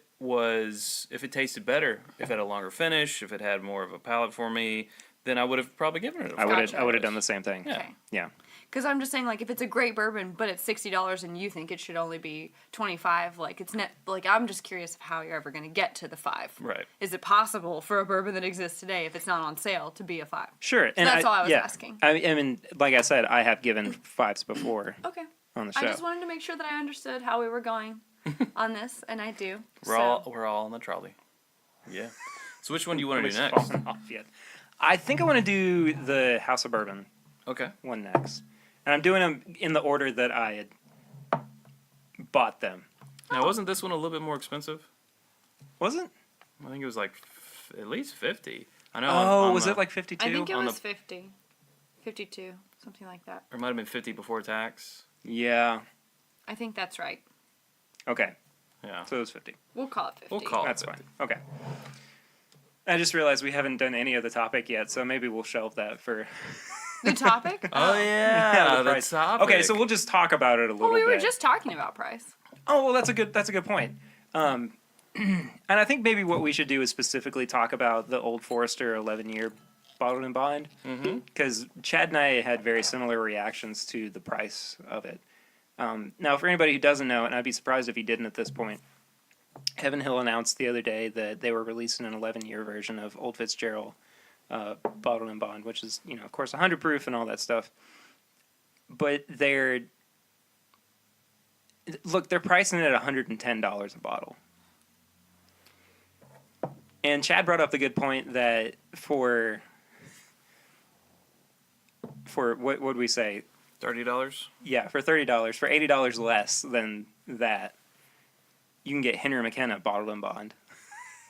B: tasted better, if it had a longer finish, if it had more of a palate for me, then I would have probably given it a 5.
A: I would have done the same thing.
C: Okay.
A: Yeah.
C: Because I'm just saying, like, if it's a great bourbon, but it's $60 and you think it should only be $25, like, it's net. Like, I'm just curious of how you're ever going to get to the 5.
B: Right.
C: Is it possible for a bourbon that exists today, if it's not on sale, to be a 5?
A: Sure.
C: So that's all I was asking.
A: I mean, like I said, I have given 5s before.
C: Okay.
A: On the show.
C: I just wanted to make sure that I understood how we were going on this, and I do.
B: We're all on the trolley. Yeah. So which one do you want to do next?
A: Fallen off yet. I think I want to do the House of Bourbon.
B: Okay.
A: One next. And I'm doing them in the order that I had bought them.
B: Now, wasn't this one a little bit more expensive?
A: Was it?
B: I think it was like at least 50. I know.
A: Oh, was it like 52?
C: I think it was 50. 52, something like that.
B: Or it might have been 50 before tax.
A: Yeah.
C: I think that's right.
A: Okay.
B: Yeah.
A: So it was 50.
C: We'll call it 50.
B: We'll call
A: That's
B: it 50.
A: fine. Okay. I just realized we haven't done any of the topic yet, so maybe we'll shelve that for...
C: The topic?
B: Oh, yeah, the topic.
A: Okay, so we'll just talk about it a little bit.
C: Well, we were just talking about price.
A: Oh, well, that's a good point. And I think maybe what we should do is specifically talk about the Old Forester 11-year Bottled and Bond, because Chad and I had very similar reactions to the price of it. Now, for anybody who doesn't know, and I'd be surprised if he didn't at this point, Heaven Hill announced the other day that they were releasing an 11-year version of Old Fitzgerald Bottled and Bond, which is, of course, 100 proof and all that stuff. But they're pricing it at $110 a bottle. And Chad brought up the good point that for what would we say?
B: $30?
A: Yeah, for $30, for $80 less than that, you can get Henry McKenna Bottled and Bond.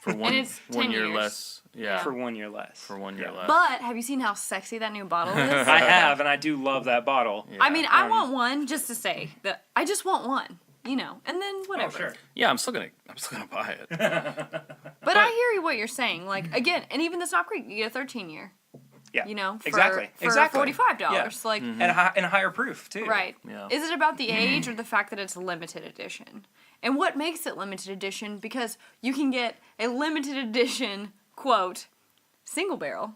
B: For one year
C: years.
B: less. Yeah.
A: For 1 year less.
B: For 1 year less.
C: But have you seen how sexy that new bottle is?
A: I have, and I do love that bottle.
B: Yeah.
C: I mean, I want one just to say that I just want one, and then whatever.
A: Oh, sure.
B: Yeah, I'm still gonna buy it.
C: But I hear what you're saying. Like, again, and even the Stop Creek, you get a 13-year.
A: Yeah.
C: For
A: exactly.
C: $45.
A: Yeah.
C: Like,
A: and a higher proof too.
C: right.
B: Yeah.
C: Is it about the age or the fact that it's limited edition? And what makes it limited edition? Because you can get a limited edition, quote, single barrel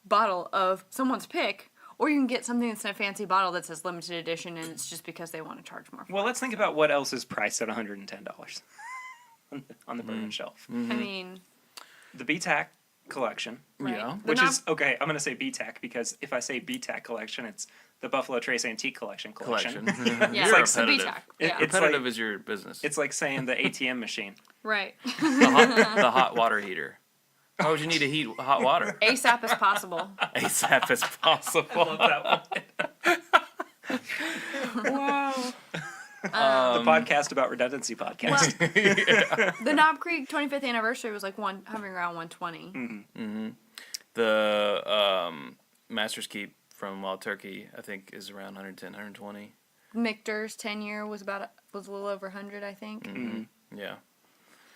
C: bottle of someone's pick, or you can get something that's in a fancy bottle that says limited edition, and it's just because they want to charge more for
A: Well, let's think about what else is priced at $110 on the bourbon shelf.
C: I mean,
A: The BTAC collection.
C: right.
B: Yeah.
C: They're
A: Which
C: not-
A: is, okay, I'm going to say BTAC because if I say BTAC collection, it's the Buffalo Trace Antique Collection.
B: Collection.
C: Yeah,
B: You're
C: it's the
B: repetitive.
C: BTAC.
A: It-
C: Yeah.
A: it's
B: Repetitive
A: like-
B: is your business.
A: It's like saying the ATM machine.
C: Right.
B: the hot water heater. Why would you need to heat hot water?
C: ASAP as possible.
B: ASAP as possible.
A: Love that one. Wow. The podcast about redundancy podcast.
C: The Knob Creek 25th anniversary was like hovering around 120.
B: Mm-hmm. The Master's Keep from Wild Turkey, I think, is around 110, 120.
C: Michter's 10-year was a little over 100, I think.
B: Mm-hmm. Yeah.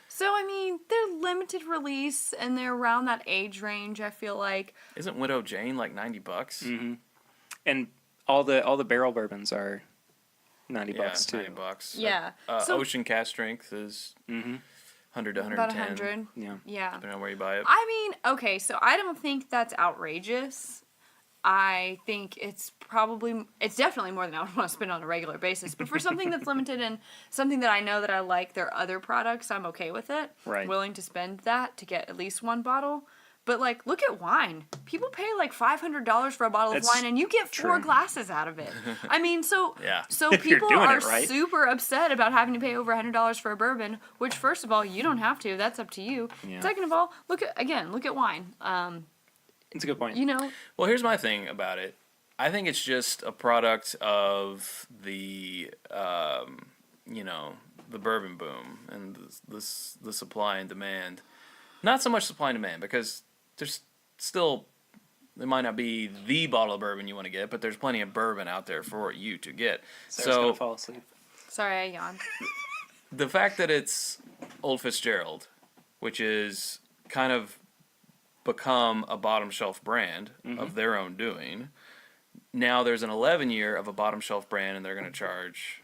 C: So I mean, they're limited release and they're around that age range. I feel like.
B: Isn't Widow Jane like $90?
A: Mm-hmm. And all the barrel bourbons are $90 too.
B: $90.
C: Yeah.
B: So, Ocean Cast Strength is 100 to 110.
C: About 100. Yeah.
B: Depending on where you buy it.
C: I mean, okay, so I don't think that's outrageous. I think it's definitely more than I would want to spend on a regular basis. But for something that's limited and something that I know that I like their other products, I'm okay with it.
A: Right.
C: Willing to spend that to get at least one bottle. But, like, look at wine. People pay, like, $500 for a bottle of wine, and you get 4 glasses out of it. I mean, so people are super upset about having to pay over $100 for a bourbon, which, first of all, you don't have to. That's up to you. Yeah. Second of all, look at wine.
A: It's a good point.
C: You know?
B: Well, here's my thing about it. I think it's just a product of the, the bourbon boom and the supply and demand. Not so much supply and demand, because there's still, it might not be the bottle of bourbon you want to get, but there's plenty of bourbon out there for you to get.
A: Sarah's gonna fall asleep.
C: Sorry, I yawned.
B: The fact that it's Old Fitzgerald, which is kind of become a bottom shelf brand of their own doing. Now there's an 11-year of a bottom shelf brand, and they're going to charge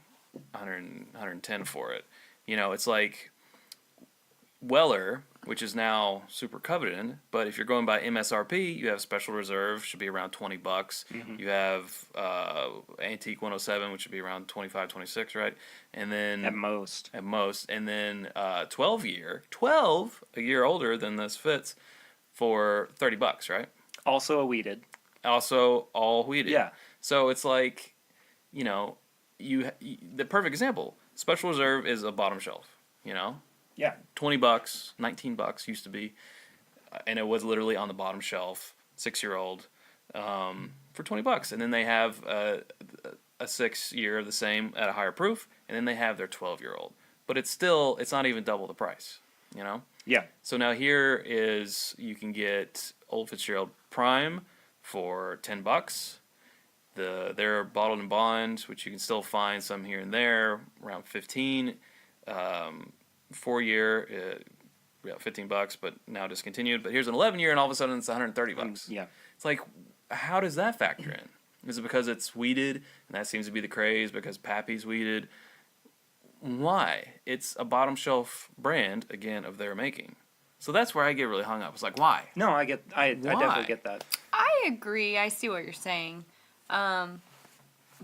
B: 110 for it. You know, it's like Weller, which is now super coveted, but if you're going by MSRP, you have Special Reserve, should be around $20. You have Antique 107, which should be around 25, 26, right? And then
A: at most,
B: and then 12, a year older than this Fitz, for $30, right?
A: Also a weeded.
B: Also all weeded.
A: Yeah.
B: So it's like, you know, the perfect example. Special Reserve is a bottom shelf, you know?
A: Yeah.
B: $20, $19 used to be, and it was literally on the bottom shelf, 6-year-old, for $20. And then they have a 6-year of the same at a higher proof, and then they have their 12-year-old. But it's not even double the price, you know?
A: Yeah.
B: So now here is, you can get Old Fitzgerald Prime for $10. They're bottled and bond, which you can still find some here and there, around $15. 4-year, $15, but now discontinued. But here's an 11-year, and all of a sudden it's $130.
A: Yeah.
B: It's like, how does that factor in? Is it because it's weeded, and that seems to be the craze because Pappy's weeded? Why? It's a bottom shelf brand, again, of their making. So that's where I get really hung up. It's like, why?
A: No, I definitely get that.
C: I agree. I see what you're saying.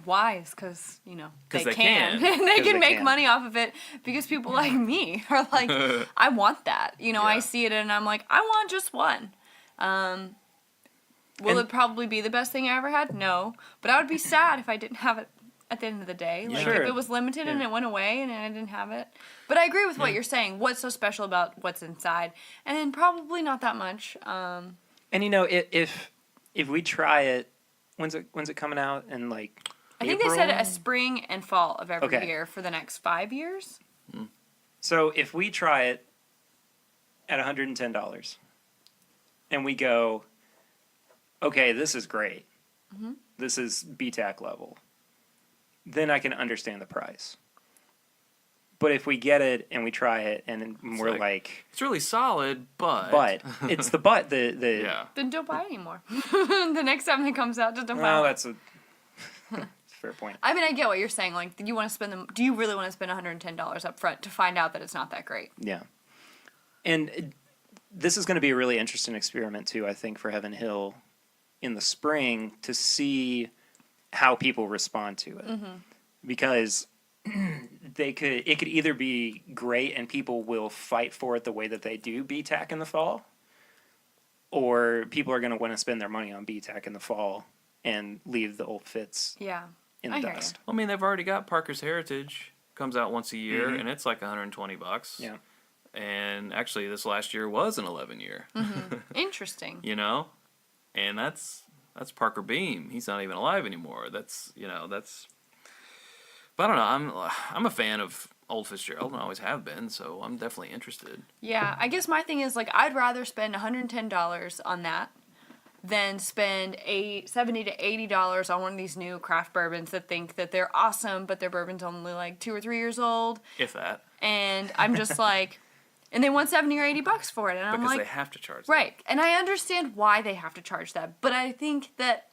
C: Why? Is because, they can. They can make money off of it because people like me are like, I want that. I see it and I'm like, I want just one. Will it probably be the best thing I ever had? No. But I would be sad if I didn't have it at the end of the day. Like, if it was limited and it went away and I didn't have it. But I agree with what you're saying. What's so special about what's inside? And probably not that much.
A: And if we try it, when's it coming out? And like,
C: I think
A: April?
C: they said a spring and fall of every year for the next 5 years.
A: So if we try it at $110 and we go, okay, this is great. This is BTAC level. Then I can understand the price. But if we get it and we try it and we're like
B: it's really solid, but
A: it's the but the
C: Then don't buy it anymore. The next time it comes out, just don't buy it.
A: Well, that's a fair point.
C: I mean, I get what you're saying. Like, do you really want to spend $110 up front to find out that it's not that great?
A: Yeah. And this is going to be a really interesting experiment too, I think, for Heaven Hill in the spring to see how people respond to it. Because it could either be great and people will fight for it the way that they do BTAC in the fall, or people are going to want to spend their money on BTAC in the fall and leave the old Fitz in the dust.
B: I mean, they've already got Parker's Heritage, comes out once a year, and it's like $120.
A: Yeah.
B: And actually, this last year was an 11 year.
C: Mm-hmm. Interesting.
B: You know, and that's Parker Beam. He's not even alive anymore. That's. But I don't know. I'm a fan of Old Fitzgerald and always have been, so I'm definitely interested.
C: Yeah, I guess my thing is like I'd rather spend $110 on that than spend $70 to $80 on one of these new craft bourbons that think that they're awesome, but their bourbon's only like 2 or 3 years old.
B: If that.
C: And I'm just like, and they want $70 or $80 for it, and I'm like,
B: because they have to charge that.
C: Right, and I understand why they have to charge that, but I think that.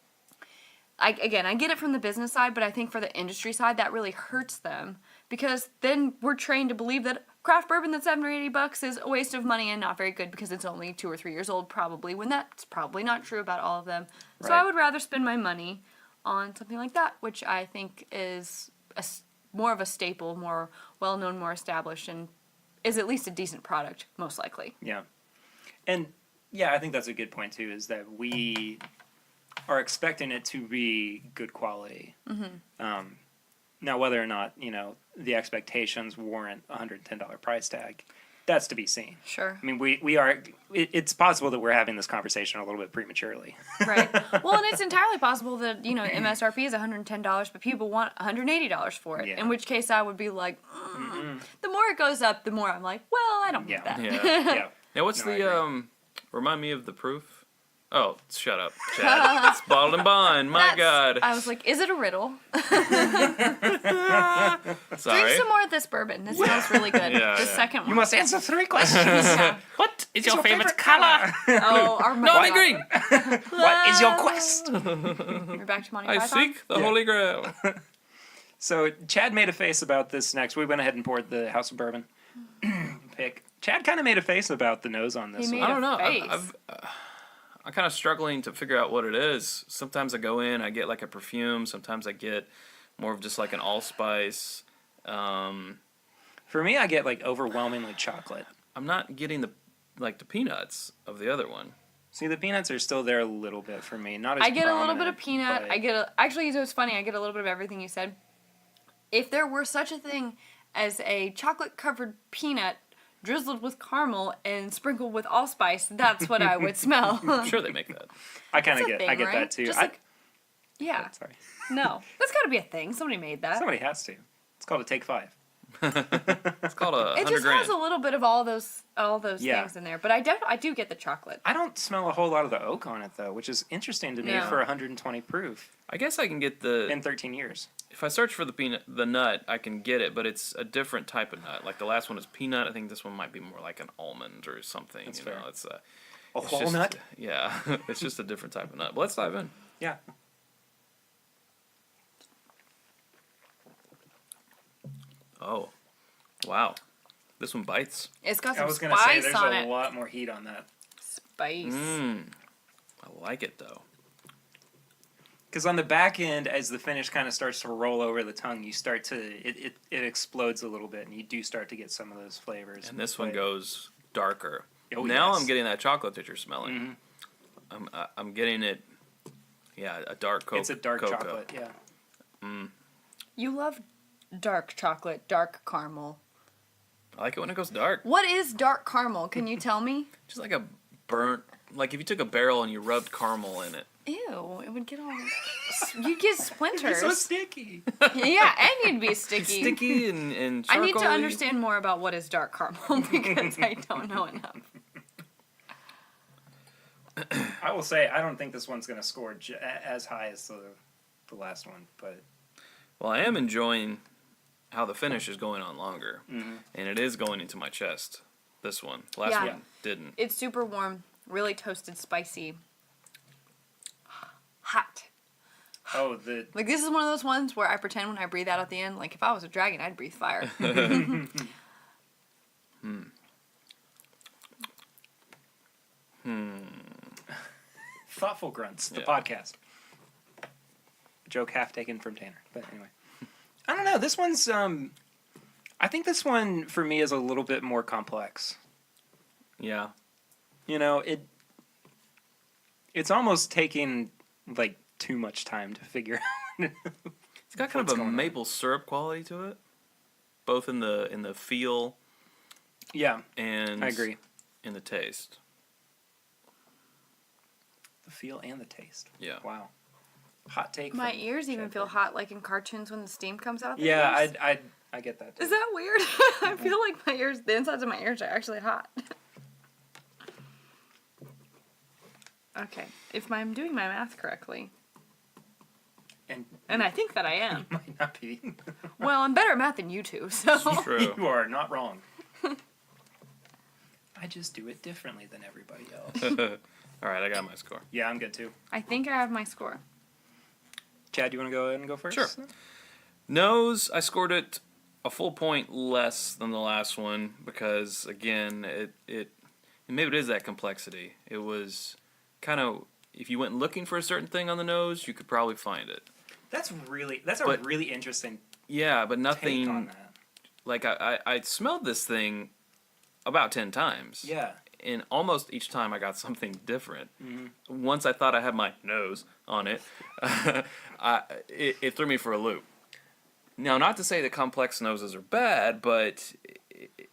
C: I get it from the business side, but I think for the industry side, that really hurts them because then we're trained to believe that craft bourbon that's $70 or $80 is a waste of money and not very good because it's only 2 or 3 years old, probably, when that's probably not true about all of them. Right. So I would rather spend my money on something like that, which I think is more of a staple, more well-known, more established, and is at least a decent product, most likely.
A: Yeah. And, yeah, I think that's a good point, too, is that we are expecting it to be good quality. Mm-hmm. Now, whether or not, the expectations warrant a $110 price tag, that's to be seen.
C: Sure.
A: I mean, we are, it's possible that we're having this conversation a little bit prematurely.
C: Right. Well, and it's entirely possible that, MSRP is $110, but people want $180 for it, in which case I would be like, the more it goes up, the more I'm like, well, I don't want that.
B: Yeah. Now, what's remind me of the proof? Oh, shut up, Chad. It's bottled and bond. My God.
C: I was like, is it a riddle?
B: Sorry.
C: Drink some more of this bourbon. This smells really good. The second one.
A: You must answer 3 questions.
B: What is your favorite color?
C: Oh,
B: no, I'm green.
A: What is your quest?
C: You're back to Monty Python?
B: I seek the Holy Grail.
A: So Chad made a face about this next. We went ahead and poured the House of Bourbon pick. Chad kind of made a face about the nose on this one.
B: I don't know. I'm kind of struggling to figure out what it is. Sometimes I go in, I get like a perfume. Sometimes I get more of just like an allspice.
A: For me, I get like overwhelmingly chocolate.
B: I'm not getting the peanuts of the other one.
A: See, the peanuts are still there a little bit for me. Not as
C: I get a little bit of
A: prominent,
C: peanut.
A: but-
C: Actually, it was funny. I get a little bit of everything you said. If there were such a thing as a chocolate-covered peanut drizzled with caramel and sprinkled with allspice, that's what I would smell.
B: I'm sure they make that.
A: I kind of get
C: thing,
A: I get
C: right?
A: that too.
C: Just yeah.
A: Oh, sorry.
C: No, that's got to be a thing. Somebody made that.
A: Somebody has to. It's called a Take 5.
B: It's called a
C: It just has a little bit of all those things in there, but I do get the chocolate.
A: I don't smell a whole lot of the oak on it though, which is interesting to me for 120 proof.
B: I guess I can get
A: in 13 years.
B: If I search for the nut, I can get it, but it's a different type of nut. Like the last one is peanut. I think this one might be more like an almond or something.
A: That's
B: fair.
A: It's a whole nut.
B: Yeah, it's just a different type of nut. But let's dive in.
A: Yeah.
B: Oh, wow! This one bites.
C: It's got some
A: I was gonna
C: spice
A: say there's
C: on
A: a
C: it.
A: lot more heat on that.
C: Spice.
B: I like it though.
A: Because on the back end, as the finish kind of starts to roll over the tongue, you start to it explodes a little bit, and you do start to get some of those flavors.
B: And this one goes darker.
A: Oh,
B: now
A: yes.
B: I'm getting that chocolate that you're smelling. Mm-hmm. I'm getting it. Yeah, a dark cocoa.
A: It's a dark chocolate. Yeah.
C: You love dark chocolate, dark caramel.
B: I like it when it goes dark.
C: What is dark caramel? Can you tell me?
B: Just like a burnt, like if you took a barrel and you rubbed caramel in it.
C: Ew, it would get all... You'd get splinters.
A: It's so sticky.
C: Yeah, and you'd be sticky.
B: It's sticky and
C: I need to
B: charcoal-y.
C: understand more about what is dark caramel because I don't know enough.
A: I will say, I don't think this one's going to score as high as the last one, but...
B: Well, I am enjoying how the finish is going on longer, and it is going into my chest, this one. The last one didn't.
C: It's super warm, really toasted, spicy. Hot.
A: Oh,
C: Like, this is one of those ones where I pretend when I breathe out at the end, like, if I was a dragon, I'd breathe fire.
A: Thoughtful Grunts, the podcast. Joke half taken from Tanner, but anyway. I don't know, this one's, I think this one, for me, is a little bit more complex.
B: Yeah.
A: You know, it's almost taking, like, too much time to figure out.
B: It's got kind of a maple syrup quality to it, both in the feel
A: Yeah,
B: and
A: I agree.
B: In the taste.
A: The feel and the taste.
B: Yeah.
A: Wow. Hot take.
C: My ears even feel hot, like in cartoons when the steam comes out of their ears.
A: I get that too.
C: Is that weird? I feel like my ears, the insides of my ears are actually hot. Okay, if I'm doing my math correctly, and I think that I am.
A: Might not be.
C: Well, I'm better at math than you two, so.
B: True.
A: You are not wrong. I just do it differently than everybody else.
B: All right, I got my score.
A: Yeah, I'm good too.
C: I think I have my score.
A: Chad, you want to go ahead and go first?
B: Sure. Nose, I scored it a full point less than the last one because, again, and maybe it is that complexity. It was kind of, if you went looking for a certain thing on the nose, you could probably find it.
A: That's a really interesting.
B: Yeah, but nothing.
A: Take on that.
B: Like I smelled this thing about 10 times.
A: Yeah.
B: And almost each time I got something different.
A: Mm-hmm.
B: Once I thought I had my nose on it, it threw me for a loop. Now, not to say that complex noses are bad, but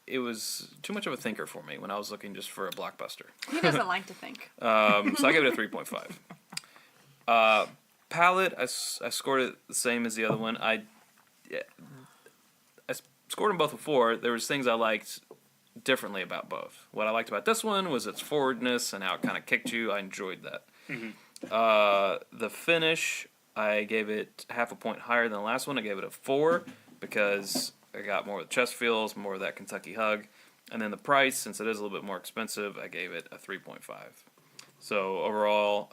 B: it was too much of a thinker for me when I was looking just for a blockbuster.
C: He doesn't like to think.
B: So I gave it a 3.5. Palette, I scored it the same as the other one. I scored them both a 4. There was things I liked differently about both. What I liked about this one was its forwardness and how it kind of kicked you. I enjoyed that. Mm-hmm. The finish, I gave it half a point higher than the last one. I gave it a 4 because I got more of the chest feels, more of that Kentucky hug. And then the price, since it is a little bit more expensive, I gave it a 3.5. So overall,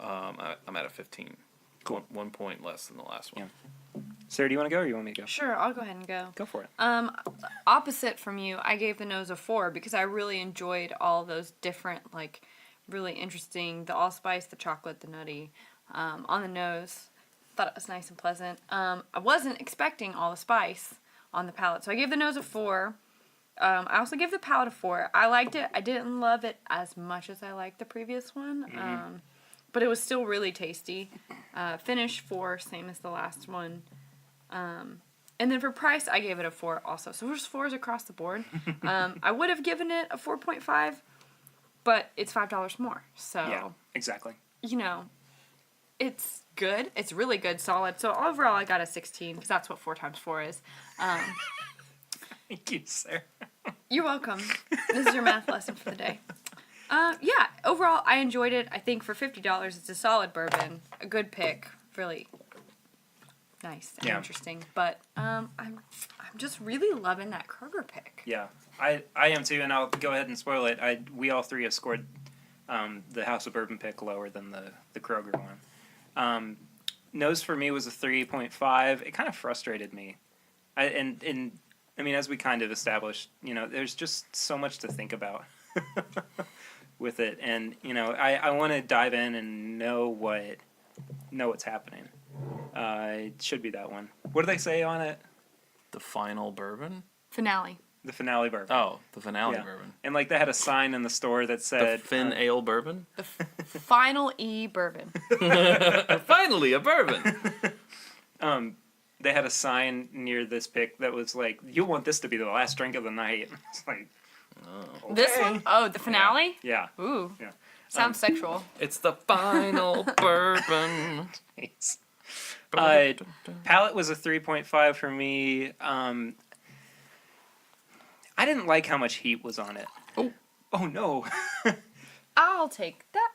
B: I'm at a 15. Cool. 1 point less than the last one.
A: Yeah. Sarah, do you want to go or you want me to go?
C: Sure, I'll go ahead and go.
A: Go for it.
C: Opposite from you, I gave the nose a 4 because I really enjoyed all those different, like, really interesting, the allspice, the chocolate, the nutty, on the nose. Thought it was nice and pleasant. I wasn't expecting all the spice on the palate, so I gave the nose a 4. I also gave the palate a 4. I liked it. I didn't love it as much as I liked the previous one, but it was still really tasty. Finish 4, same as the last one. And then for price, I gave it a 4 also. So there's 4s across the board. I would have given it a 4.5, but it's $5 more. So
A: yeah, exactly.
C: You know, it's good. It's really good, solid. So overall, I got a 16 because that's what 4 times 4 is.
A: Thank you, Sarah.
C: You're welcome. This is your math lesson for the day. Yeah, overall, I enjoyed it. I think for $50, it's a solid bourbon. A good pick. Really nice and interesting. But I'm just really loving that Kroger pick.
A: Yeah, I am too, and I'll go ahead and spoil it. We all three have scored the House of Bourbon pick lower than the Kroger one. Nose for me was a 3.5. It kind of frustrated me. I mean, as we kind of established, there's just so much to think about with it, and I want to dive in and know what's happening. It should be that one. What do they say on it?
B: The final bourbon?
C: Finale.
A: The finale bourbon.
B: Oh, the finale bourbon.
A: And they had a sign in the store that said
B: the Fin Ale bourbon?
C: The final E bourbon.
B: Finally, a bourbon.
A: They had a sign near this pick that was like, "You'll want this to be the last drink of the night." It's like, okay.
C: This one? Oh, the finale?
A: Yeah.
C: Ooh.
A: Yeah.
C: Sounds sexual.
B: It's the final bourbon.
A: Nice. Palate was a 3.5 for me. I didn't like how much heat was on it. Oh no.
C: I'll take that.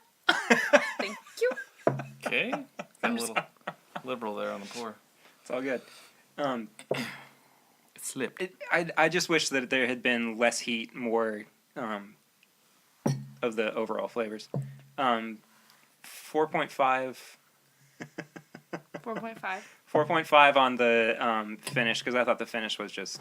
C: Thank you.
B: Okay. Got a little liberal there on the pour.
A: It's all good.
B: It slipped.
A: I just wish that there had been less heat, more of the overall flavors. 4.5.
C: 4.5.
A: 4.5 on the finish because I thought the finish was just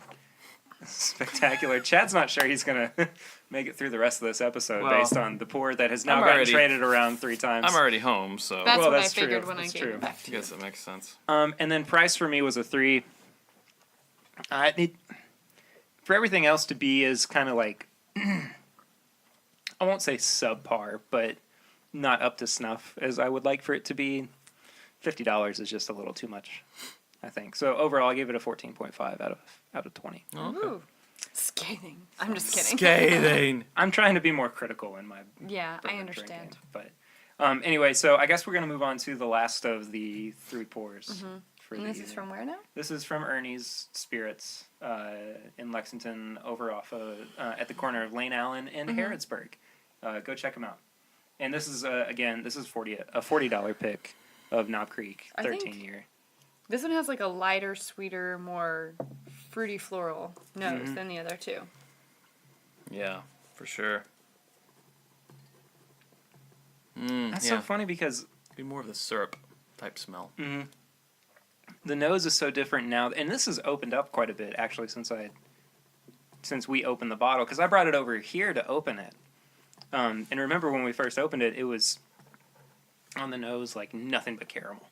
A: spectacular. Chad's not sure he's going to make it through the rest of this episode based on the pour that has now gotten traded around 3 times.
B: I'm already home, so...
C: That's what I figured when I gave it back to you.
B: I guess that makes sense.
A: And then price for me was a 3. For everything else to be is kind of like... I won't say subpar, but not up to snuff as I would like for it to be. $50 is just a little too much, I think. So overall, I gave it a 14.5 out of 20.
B: Oh, okay.
C: Ooh. Scathing. I'm just kidding.
B: Scathing.
A: I'm trying to be more critical in my
C: Yeah, I
A: bourbon
C: understand.
A: drinking, but anyway, so I guess we're going to move on to the last of the 3 pours. For
C: And
A: the
C: this is
A: evening.
C: from where now?
A: This is from Ernie's Spirits in Lexington, over off at the corner of Lane Allen and Harrodsburg. Go check them out. And this is again, this is a $40 pick of Knob Creek 13-year.
C: This one has like a lighter, sweeter, more fruity floral nose than the other two.
B: Yeah, for sure.
A: That's so funny because
B: be more of the syrup type smell.
A: the nose is so different now, and this has opened up quite a bit actually since we opened the bottle, because I brought it over here to open it. And remember when we first opened it, it was on the nose like nothing but caramel,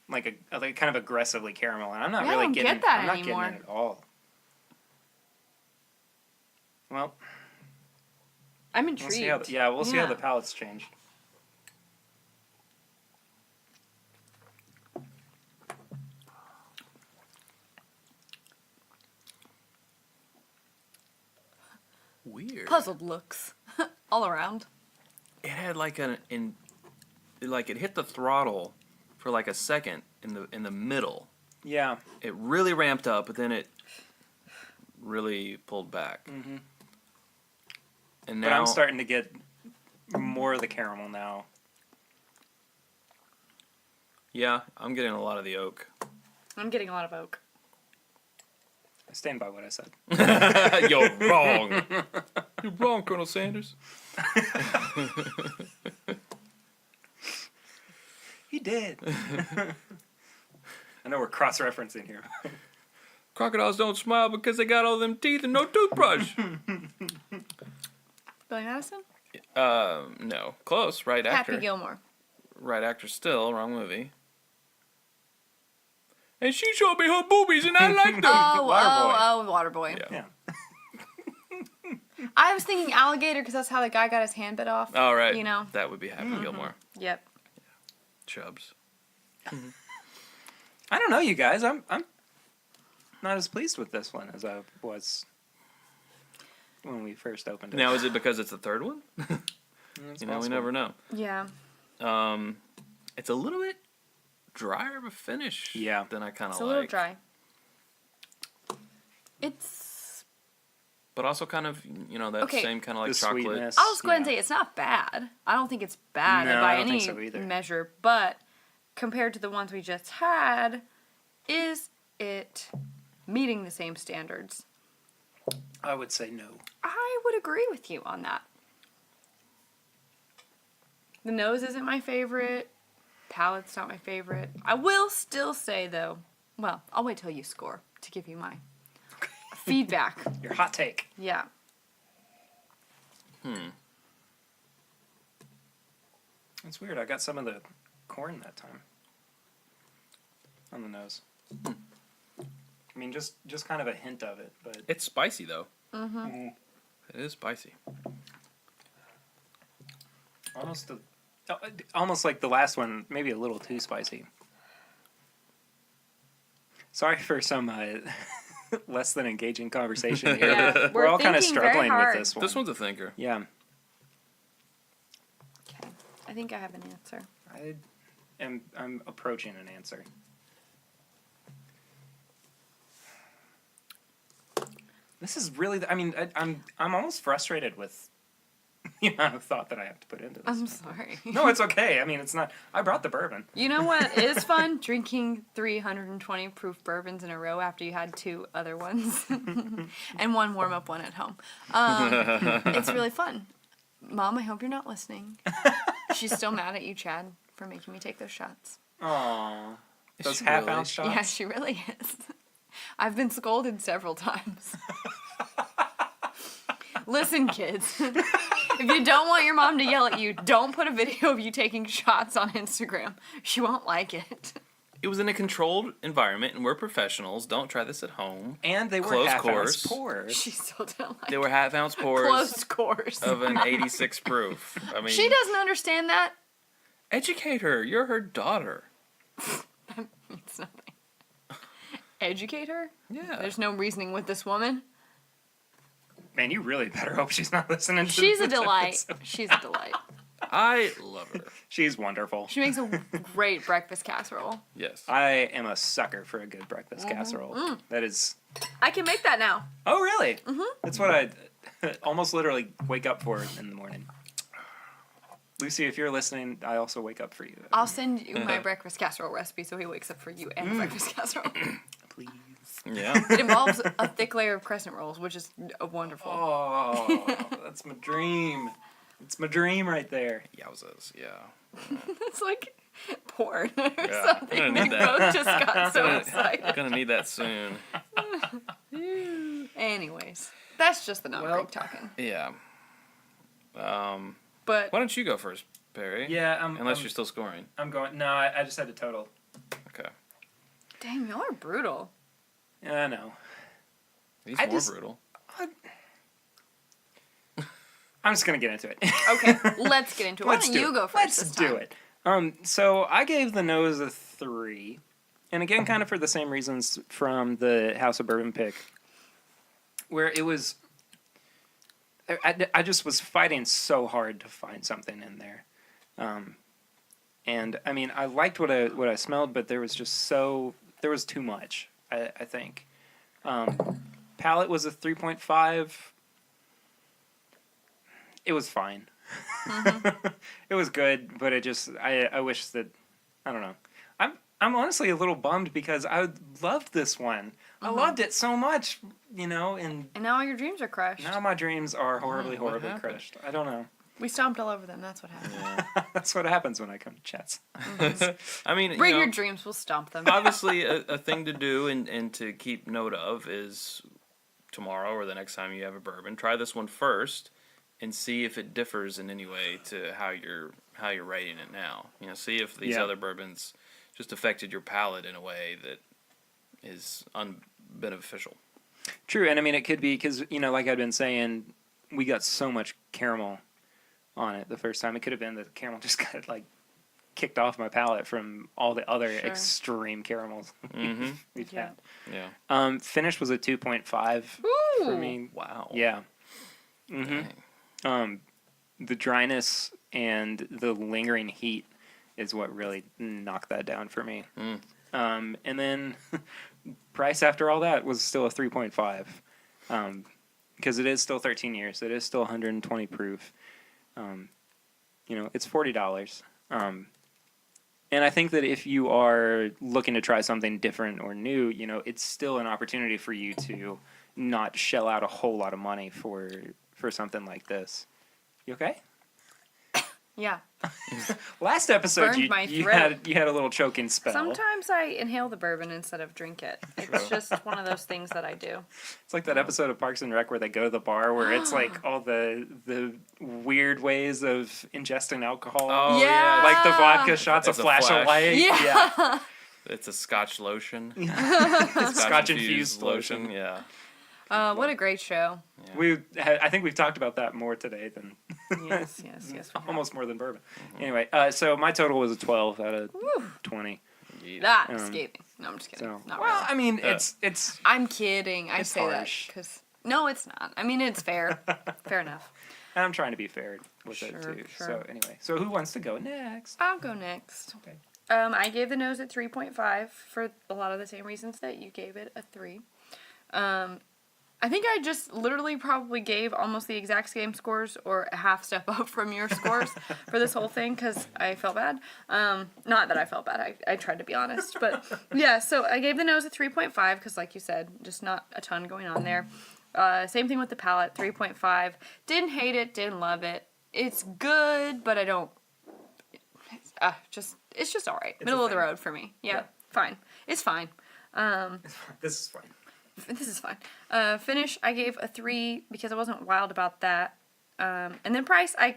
A: like kind of aggressively caramel, and I'm not really getting
C: that
A: I'm not
C: anymore.
A: getting it at all. Well,
C: I'm intrigued.
A: We'll see how the palates change.
B: Weird.
C: Puzzled looks all around.
B: It had like it hit the throttle for like a second in the middle.
A: Yeah.
B: It really ramped up, but then it really pulled back. And now
A: But I'm starting to get more of the caramel now.
B: Yeah, I'm getting a lot of the oak.
C: I'm getting a lot of oak.
A: I stand by what I said.
B: You're wrong. You're wrong, Colonel Sanders.
A: He did. I know we're cross-referencing here.
B: Crocodiles don't smile because they got all them teeth and no toothbrush.
C: Billy Madison?
B: No. Close. Right actor.
C: Happy Gilmore.
B: Right actor still. Wrong movie. And she showed me her boobies and I liked them.
C: Waterboy.
B: Yeah.
C: I was thinking alligator because that's how the guy got his hand bit off.
B: All right.
C: You know?
B: That would be Happy Gilmore.
C: Yep.
B: Chubbs.
A: I don't know, you guys. I'm not as pleased with this one as I was when we first opened it.
B: Now, is it because it's the third one?
A: It's
B: we
A: possible.
B: never know.
C: Yeah.
B: It's a little bit drier of a finish.
A: Yeah.
B: Than I kind of like.
C: It's a little dry. It's...
B: But also kind of, that same kind of like
A: The
B: chocolate.
A: sweetness.
C: I'll just go ahead and say it's not bad. I don't think it's bad
A: No,
C: by
A: I don't
C: any
A: think so either.
C: measure. But compared to the ones we just had, is it meeting the same standards?
A: I would say no.
C: I would agree with you on that. The nose isn't my favorite. Palate's not my favorite. I will still say, though, well, I'll wait till you score to give you my feedback.
A: Your hot take.
C: Yeah.
A: It's weird. I got some of the corn that time on the nose. I mean, just kind of a hint of it, but
B: It's spicy, though. It is spicy.
A: almost like the last one, maybe a little too spicy. Sorry for some less than engaging conversation here.
C: Yeah,
A: We're all kind of
C: thinking very
A: struggling with
C: hard.
A: this one.
B: This one's a thinker.
A: Yeah.
C: Okay. I think I have an answer.
A: I'm approaching an answer. This is really. I mean, I'm almost frustrated with the amount of thought that I have to put into this.
C: I'm sorry.
A: No, it's okay. I mean, it's not. I brought the bourbon.
C: You know what is fun? Drinking 320 proof bourbons in a row after you had 2 other ones. And one warm-up one at home. It's really fun. Mom, I hope you're not listening. She's still mad at you, Chad, for making me take those shots.
A: Aww. Those
B: she
A: half-ounce shots?
C: Yeah, she really is. I've been scolded several times. Listen, kids. If you don't want your mom to yell at you, don't put a video of you taking shots on Instagram. She won't like it.
B: It was in a controlled environment, and we're professionals. Don't try this at home.
A: And they were
B: Close
A: half-ounce
B: course.
A: pours.
C: She still don't like
B: They were half-ounce pours
C: close course.
B: of an 86 proof. I mean,
C: She doesn't understand that.
B: educate her. You're her daughter.
C: It's nothing. Educate her?
B: Yeah.
C: There's no reasoning with this woman.
A: Man, you really better hope she's not listening to
C: She's a
A: this
C: delight.
A: episode.
C: She's a delight.
B: I love her.
A: She's wonderful.
C: She makes a great breakfast casserole.
B: Yes.
A: I am a sucker for a good breakfast casserole. That is...
C: I can make that now.
A: Oh, really? Mm-hmm. That's what I almost literally wake up for in the morning. Lucy, if you're listening, I also wake up for you.
C: I'll send you my breakfast casserole recipe so he wakes up for you and breakfast casserole.
A: Please.
B: Yeah.
C: It involves a thick layer of crescent rolls, which is wonderful.
A: Oh, that's my dream. It's my dream right there.
B: Yowzas. Yeah.
C: It's like porn or
B: Yeah.
C: something.
B: I'm gonna need
C: We
B: that.
C: both just got so excited.
B: Gonna need that soon.
C: Anyways, that's just the non-break talking.
B: Yeah.
C: But
B: Why don't you go first, Perry?
A: Yeah,
B: Unless you're still scoring.
A: I'm going... No, I just had a total.
B: Okay.
C: dang, y'all are brutal.
A: Yeah, I know.
B: He's
A: I
B: more
A: just-
B: brutal.
A: I'm just going to get into it.
C: Okay, let's get into it. Why
A: Let's
C: don't
A: do
C: you
A: it.
C: go first
A: Let's
C: this time?
A: do it. So I gave the nose a 3. And again, kind of for the same reasons from the House of Bourbon pick. Where it was... I just was fighting so hard to find something in there. And, I mean, I liked what I smelled, but there was just there was too much, I think. Palate was a 3.5. It was fine. It was good, but it just, I wish that, I don't know. I'm honestly a little bummed because I loved this one. I loved it so much, and
C: now all your dreams are crushed.
A: now my dreams are horribly
B: what happened?
A: crushed. I don't know.
C: We stomped all over them. That's what happened.
A: That's what happens when I come to chats.
B: I mean,
C: Bring your dreams. We'll stomp them.
B: obviously a thing to do and to keep note of is tomorrow or the next time you have a bourbon, try this one first and see if it differs in any way to how you're rating it now. See if these other bourbons just affected your palate in a way that is unbeneficial.
A: True, and I mean it could be because like I've been saying, we got so much caramel on it the first time. It could have been that the caramel just got kicked off my palate from all the other extreme caramels we've had.
B: Yeah.
A: Finish was a 2.5 for me.
B: Wow.
A: Yeah. The dryness and the lingering heat is what really knocked that down for me. And then price after all that was still a 3.5 because it is still 13 years. It is still 120 proof. It's $40. And I think that if you are looking to try something different or new, it's still an opportunity for you to not shell out a whole lot of money for something like this. You okay?
C: Yeah.
A: Last episode,
C: Burned my
A: you
C: throat.
A: had a little choking spell.
C: Sometimes I inhale the bourbon instead of drink it. It's just one of those things that I do.
A: It's like that episode of Parks and Rec where they go to the bar where it's like all the weird ways of ingesting alcohol.
B: Oh,
C: Yeah.
A: Like the vodka shots,
B: It's
A: a
B: a
A: flash of
B: flash.
A: light.
C: Yeah.
B: It's a Scotch lotion.
A: Scotch infused lotion.
B: Yeah.
C: What a great show.
A: I think we've talked about that more today than
C: Yes, we have.
A: almost more than bourbon. Anyway, so my total was a 12 out of 20.
C: That is scathing. No, I'm just kidding.
A: So,
C: Not
A: well,
C: really.
A: I mean, it's
C: I'm kidding. I
A: it's
C: say
A: harsh.
C: that because no, it's not. I mean, it's fair. Fair enough.
A: I'm trying to be fair with it
C: Sure,
A: too.
C: sure.
A: So anyway, so who wants to go next?
C: I'll go next.
A: Okay.
C: I gave the nose at 3.5 for a lot of the same reasons that you gave it a 3. I think I just literally probably gave almost the exact same scores or a half step up from your scores for this whole thing because I felt bad. Not that I felt bad. I tried to be honest. But yeah, so I gave the nose a 3.5 because like you said, just not a ton going on there. Same thing with the palate, 3.5. Didn't hate it, didn't love it. It's good, but I don't... It's just all right. Middle of the road for me. Yeah, fine. It's fine.
A: This is fine.
C: This is fine. Finish, I gave a 3 because I wasn't wild about that. And then price, I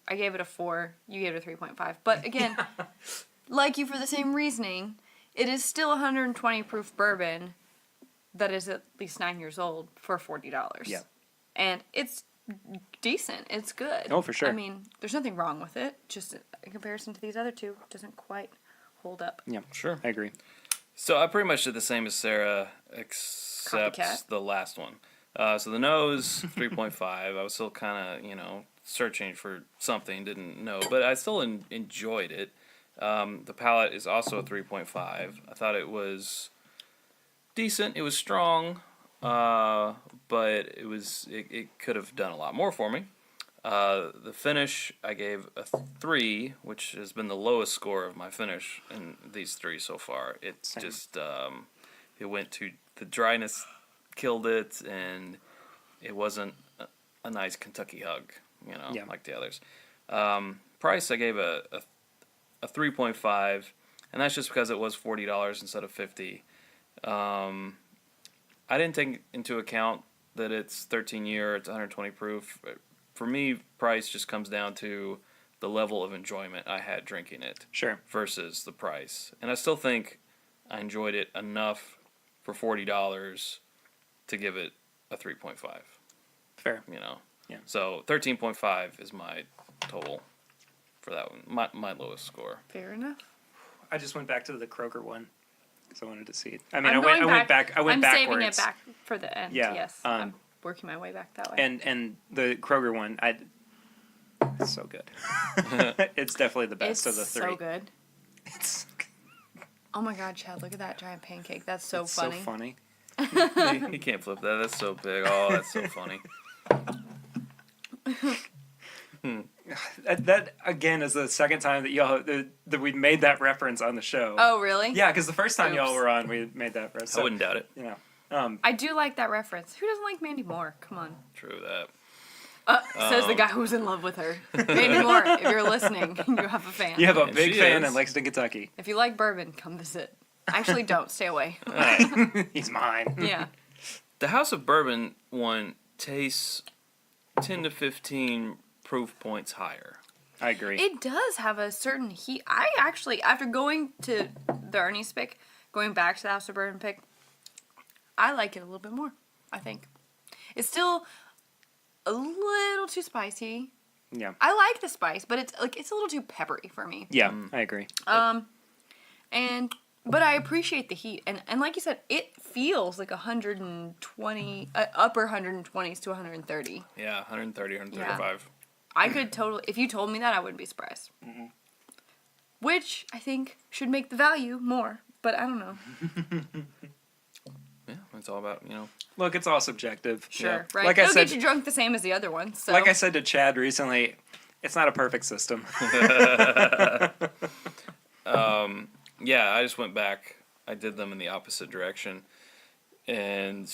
C: gave it a 4. You gave it a 3.5. But again, like you for the same reasoning, it is still 120 proof bourbon that is at least 9 years old for $40.
A: Yeah.
C: And it's decent. It's good.
A: Oh, for sure.
C: I mean, there's nothing wrong with it. Just in comparison to these other two, it doesn't quite hold up.
A: Yeah,
B: Sure.
A: I agree.
B: So I pretty much did the same as Sarah, except
C: Copycat.
B: the last one. So the nose, 3.5. I was still kind of, searching for something, didn't know, but I still enjoyed it. The palate is also a 3.5. I thought it was decent. It was strong, but it could have done a lot more for me. The finish, I gave a 3, which has been the lowest score of my finish in these 3 so far. It's just, it went to, the dryness killed it, and it wasn't a nice Kentucky hug, like the others. Price, I gave a 3.5, and that's just because it was $40 instead of $50. I didn't take into account that it's 13-year, it's 120 proof. For me, price just comes down to the level of enjoyment I had drinking it.
A: Sure.
B: Versus the price. And I still think I enjoyed it enough for $40 to give it a 3.5.
A: Fair.
B: Yeah. So 13.5 is my total for that one. My lowest score.
C: Fair enough.
A: I just went back to the Kroger one because I wanted to see it. I
C: went back. I went backwards. I'm saving it back for the end.
A: Yeah.
C: Yes. I'm working my way back that way.
A: And the Kroger one, it's so good. It's definitely the best of the 3.
C: It's so good. It's. Oh my God, Chad! Look at that giant pancake. That's so funny.
A: So funny.
B: He can't flip that. That's so big. Oh, that's so funny.
A: That again is the second time that y'all that we made that reference on the show.
C: Oh, really?
A: Yeah, because the first time y'all were on, we made that reference.
B: I wouldn't doubt it.
C: I do like that reference. Who doesn't like Mandy Moore? Come on.
B: True that.
C: Says the guy who's in love with her. Mandy Moore, if you're listening, you have a fan.
A: You have a big fan in Lexington, Kentucky.
C: If you like bourbon, come visit. Actually, don't. Stay away.
A: He's mine.
C: Yeah.
B: The House of Bourbon one tastes 10 to 15 proof points higher.
A: I agree.
C: It does have a certain heat. I actually, after going to the Ernie's pick, going back to the House of Bourbon pick, I like it a little bit more, I think. It's still a little too spicy.
A: Yeah.
C: I like the spice, but it's a little too peppery for me.
A: Yeah, I agree.
C: But I appreciate the heat, and like you said, it feels like 120, upper 120s to 130.
B: Yeah, 130, 135. Yeah.
C: I could totally, if you told me that, I wouldn't be surprised. Mm-hmm. Which I think should make the value more, but I don't know.
B: Yeah, it's all about,
A: Look, it's all subjective.
C: Sure,
A: yeah.
C: right. It'll get you drunk the same as the other ones. So.
A: Like I said to Chad recently, it's not a perfect system.
B: Yeah, I just went back. I did them in the opposite direction. And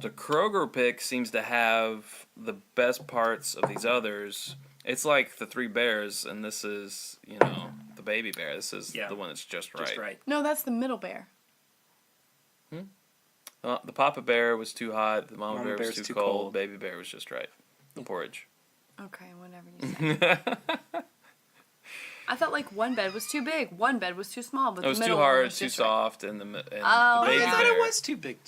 B: the Kroger pick seems to have the best parts of these others. It's like the 3 bears, and this is, the baby bear. This is the one that's just right.
C: No, that's the middle bear.
B: The Papa Bear was too hot. The Mama Bear was too cold. Baby Bear was just right. The porridge.
C: Okay, whatever you say. I thought one bed was too big, one bed was too small, but
B: it was
C: the middle
B: too hard,
C: was
B: too
C: just
B: soft, and the baby
A: I thought
B: bear.
A: it was too big.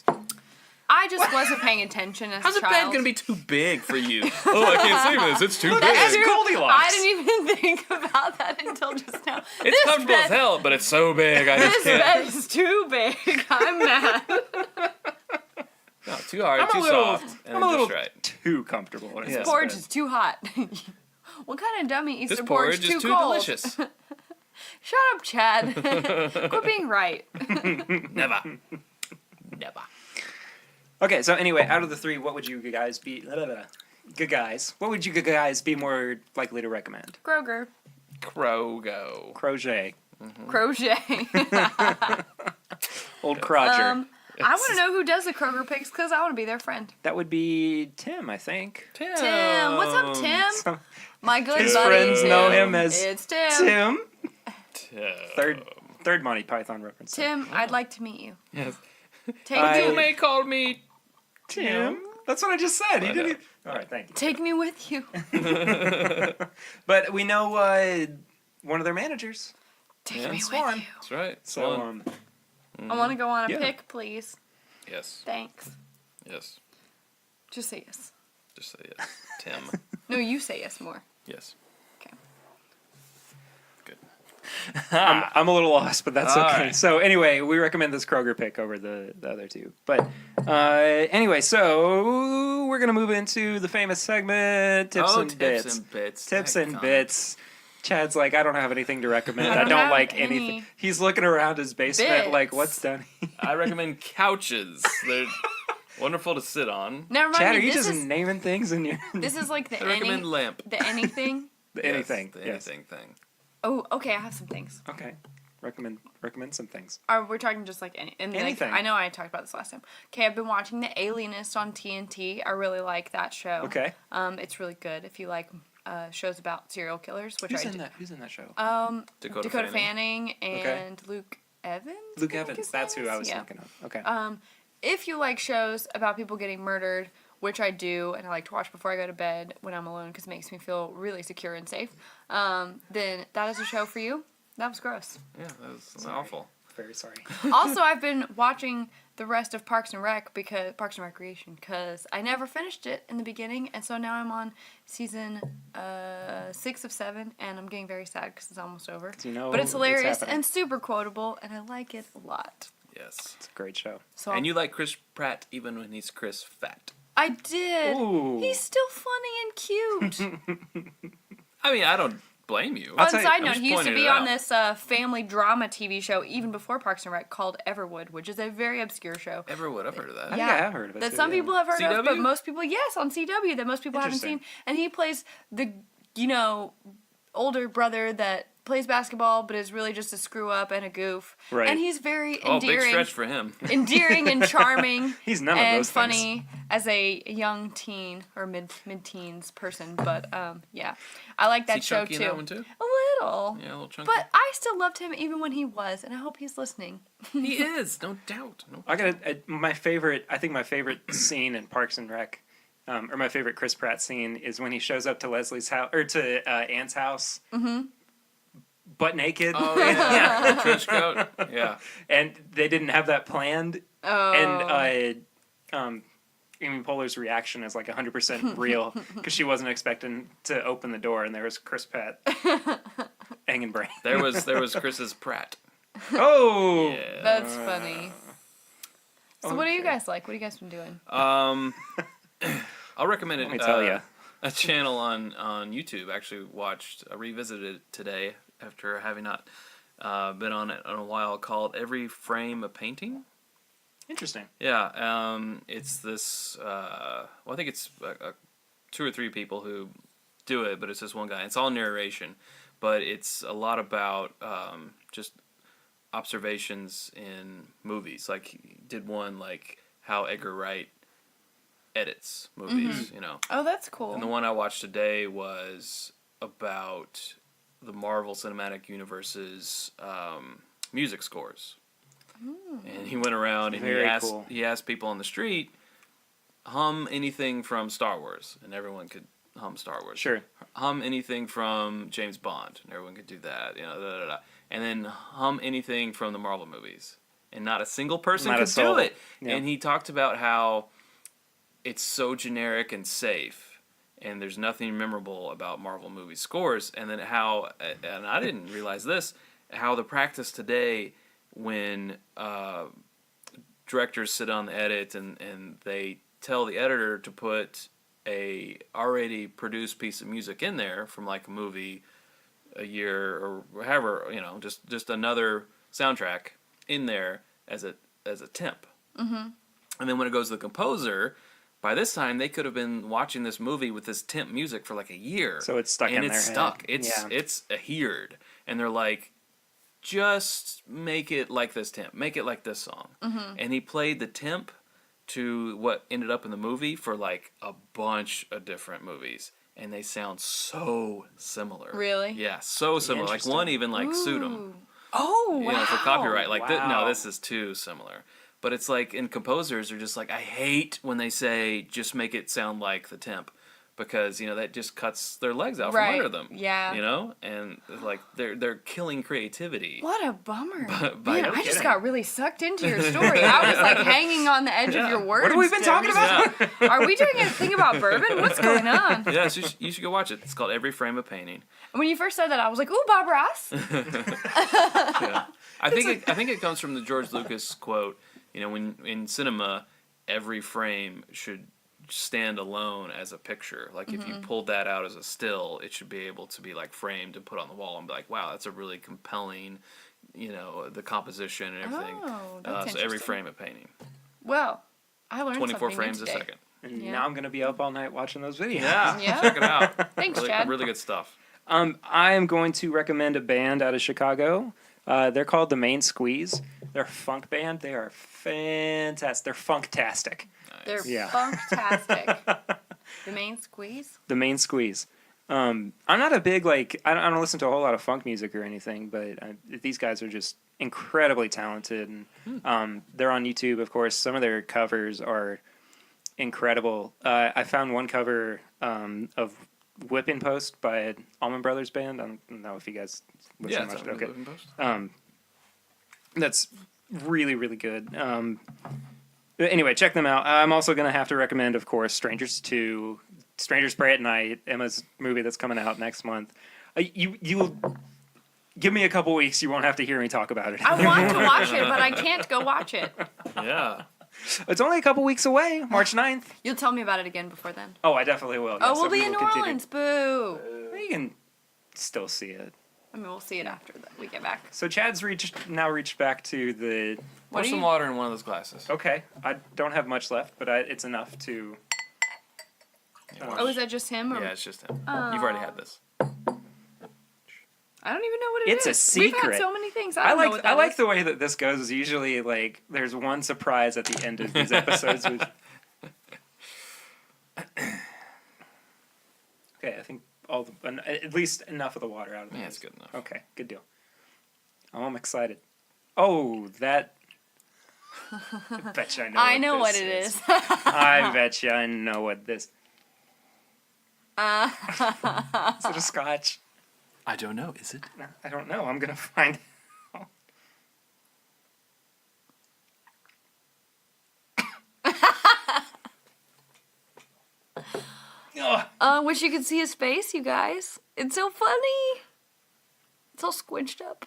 C: I just wasn't paying attention as
B: How's
C: a child.
B: How's a bed going to be too big for you? Oh, I can't sleep in this. It's too big.
A: That's Goldilocks.
C: I didn't even think about that until just now.
B: It's comfortable as hell, but it's so big. I just can't.
C: This bed is too big. I'm mad.
B: No, too hard, too soft, and
A: I'm a little
B: just right.
A: too comfortable.
C: This porridge is too hot. What kind of dummy eats
B: this
C: the porridge too
B: too
C: cold?
B: Delicious.
C: Shut up, Chad. Quit being right.
B: Never.
A: Okay, so anyway, out of the 3, what would you guys be? What would you guys be more likely to recommend?
C: Kroger.
A: Crochet.
C: Mm-hmm. Crochet.
A: Old Croger.
C: I want to know who does the Kroger picks because I want to be their friend.
A: That would be Tim, I think.
C: Tim. What's up, Tim? My good
A: His
C: buddy.
A: friends
C: Tim.
A: know him as
C: It's Tim.
A: Third Monty Python reference.
C: Tim, I'd like to meet you.
B: Yes.
C: You
B: may call me
A: Tim. That's what I just said. He didn't. All right, thank you.
C: Take me with you.
A: But we know one of their managers.
C: Take me with
A: Swan.
C: you.
B: That's right.
A: So
C: I want to go on a pick, please.
B: Yes.
C: Thanks.
B: Yes.
C: Just say yes.
B: Just say yes. Tim.
C: No, you say yes more.
B: Yes.
C: Okay.
B: Good.
A: I'm a little lost, but that's
B: All
A: okay.
B: right.
A: So anyway, we recommend this Kroger pick over the other two. But anyway, so we're gonna move into the famous segment, tips and bits. Tips and bits. Chad's like, I don't have anything to recommend. I don't like anything. He's looking around his basement like, what's done?
B: I recommend couches. They're wonderful to sit on.
C: Now,
A: Chad, are you just naming things in your?
C: This is like the
B: I recommend lamp.
C: The anything.
A: The anything.
B: The anything thing.
C: Oh, okay. I have some things.
A: Okay. Recommend some things.
C: We're talking just like
A: anything.
C: I know I talked about this last time. Okay, I've been watching The Alienist on TNT. I really like that show.
A: Okay.
C: It's really good if you like shows about serial killers, which
A: Who's in that show?
C: Dakota Fanning and Luke Evans.
A: Luke Evans. That's who I was thinking of. Okay.
C: If you like shows about people getting murdered, which I do, and I like to watch before I go to bed when I'm alone because it makes me feel really secure and safe, then that is a show for you. That was gross.
B: Yeah, that was awful.
A: Very sorry.
C: Also, I've been watching the rest of Parks and Recreation because I never finished it in the beginning, and so now I'm on season 6 of 7, and I'm getting very sad because it's almost over. But it's hilarious and super quotable, and I like it a lot.
B: Yes.
A: It's a great show.
C: So
B: and you like Chris Pratt even when he's Chris Fat.
C: I did.
A: Ooh.
C: He's still funny and cute.
B: I mean, I don't blame you.
C: Fun side note, he used to be on this family drama TV show even before Parks and Rec called Everwood, which is a very obscure show.
B: Everwood, I've heard of that.
A: I think I have heard of it.
C: That some people have heard
B: CW?
C: of, but most people, yes, on CW, that most people haven't seen. And he plays the, older brother that plays basketball, but is really just a screw up and a goof.
A: Right.
C: And he's very
B: Oh,
C: endearing.
B: big stretch for him.
C: Endearing and charming.
A: He's none
C: and
A: of those
C: funny as a young teen or mid-teens person. But yeah, I like that show
B: chunky
C: too.
B: in that one too?
C: A little.
B: Yeah, a little chunky.
C: But I still loved him even when he was, and I hope he's listening.
B: He is, no doubt. No.
A: I think my favorite scene in Parks and Rec, or my favorite Chris Pratt scene is when he shows up to Leslie's house or to Anne's house. Mm-hmm. Butt naked.
B: Oh yeah, the trench coat. Yeah,
A: and they didn't have that planned.
C: Oh.
A: And Amy Poehler's reaction is like 100% real because she wasn't expecting to open the door, and there was Chris Pratt hanging brain.
B: there was Chris's Pratt.
A: Oh,
B: Yeah.
C: That's funny. So what do you guys like? What have you guys been doing?
B: I'll recommend it.
A: Let me tell you.
B: A channel on YouTube. Actually, revisited it today after having not been on it in a while. Called Every Frame a Painting.
A: Interesting.
B: Yeah, it's this. I think it's 2 or 3 people who do it, but it's just one guy. It's all narration, but it's a lot about just observations in movies. Like he did one like how Edgar Wright edits movies.
C: Mm-hmm. Oh, that's cool.
B: And the one I watched today was about the Marvel Cinematic Universe's music scores. And he went around and he asked people on the street, hum anything from Star Wars, and everyone could hum Star Wars.
A: Sure.
B: Hum anything from James Bond, and everyone could do that. And then hum anything from the Marvel movies, and not a single person could do it. Yeah. And he talked about how it's so generic and safe, and there's nothing memorable about Marvel movie scores. And then how, and I didn't realize this, how the practice today when directors sit on the edit and they tell the editor to put a already produced piece of music in there from like a movie, a year, or however, just another soundtrack in there as a temp. Mm-hmm. And then when it goes to the composer, by this time they could have been watching this movie with this temp music for like a year.
A: So it's stuck in their head.
B: It's adhered. And they're like, just make it like this temp. Make it like this song. Mm-hmm. And he played the temp to what ended up in the movie for like a bunch of different movies. And they sound so similar.
C: Really?
B: Yeah, so similar. Like one even like sued him.
C: Oh, wow.
B: For copyright. Like,
A: wow.
B: This is too similar. But it's like, and composers are just like, I hate when they say, just make it sound like the temp. because that just cuts their legs out
C: Right.
B: from under them.
C: Yeah.
B: And like they're killing creativity.
C: What a bummer.
B: By
C: Man,
B: no
C: I just
A: kidding.
C: got really sucked into your story. I was like hanging on the edge of your words.
A: What have we been talking about?
B: Yeah.
C: Are we doing a thing about bourbon? What's going on?
B: Yeah, so you should go watch it. It's called Every Frame of Painting.
C: When you first said that, I was like, ooh, Bob Ross.
B: Yeah. I think it comes from the George Lucas quote. When in cinema, every frame should stand alone as a picture. Like if you pulled that out as a still, it should be able to be like framed and put on the wall and be like, wow, that's a really compelling, the composition and everything.
C: Oh, that's
B: so every
C: interesting.
B: frame of painting.
C: Well, I learned
B: 24
C: something
B: frames
C: new
B: a
C: today.
B: second.
A: And
C: Yeah.
A: now I'm gonna be up all night watching those videos.
B: Yeah,
C: Yeah.
B: check it out.
C: Thanks,
B: really,
C: Chad.
B: really good stuff.
A: I am going to recommend a band out of Chicago. They're called The Main Squeeze. They're a funk band. They are fantastic. They're funktastic.
C: They're
A: Yeah.
C: funktastic. The Main Squeeze?
A: The Main Squeeze. I'm not a big I don't listen to a whole lot of funk music or anything, but these guys are just incredibly talented, and they're on YouTube, of course. Some of their covers are incredible. I found one cover of Whipping Post by Allman Brothers Band. I don't know if you guys listen much. Okay. That's really, really good. But anyway, check them out. I'm also going to have to recommend, of course, Strangers Pray at Night, Emma's movie that's coming out next month. You will give me a couple weeks. You won't have to hear me talk about it.
C: I want to watch it, but I can't go watch it.
B: Yeah.
A: It's only a couple weeks away, March 9th.
C: You'll tell me about it again before then.
A: Oh, I definitely will.
C: Oh,
A: Yes,
C: we'll be
A: we
C: in
A: will
C: New
A: continue.
C: Orleans. Boo.
A: You can still see it.
C: I mean, we'll see it after we get back.
A: So Chad's now reached back to the...
B: Pour some water in one of those glasses.
A: Okay, I don't have much left, but it's enough to...
C: Oh, is that just him? Or?
B: Yeah, it's just him. You've already had this.
C: I don't even know what it is.
A: It's a
C: We've had
A: secret.
C: so many things. I don't know what that
A: I like
C: is.
A: the way that this goes. Usually, there's one surprise at the end of these episodes. Okay, I think at least enough of the water out of it.
B: Yeah, it's good enough.
A: Okay, good deal. Oh, I'm excited. Oh, that... I bet you I know
C: what it is.
A: I bet you I know what this... Is it a scotch?
B: I don't know. Is it?
A: No, I don't know. I'm going to find out.
C: Wish you could see his face, you guys. It's so funny. It's all squinched up.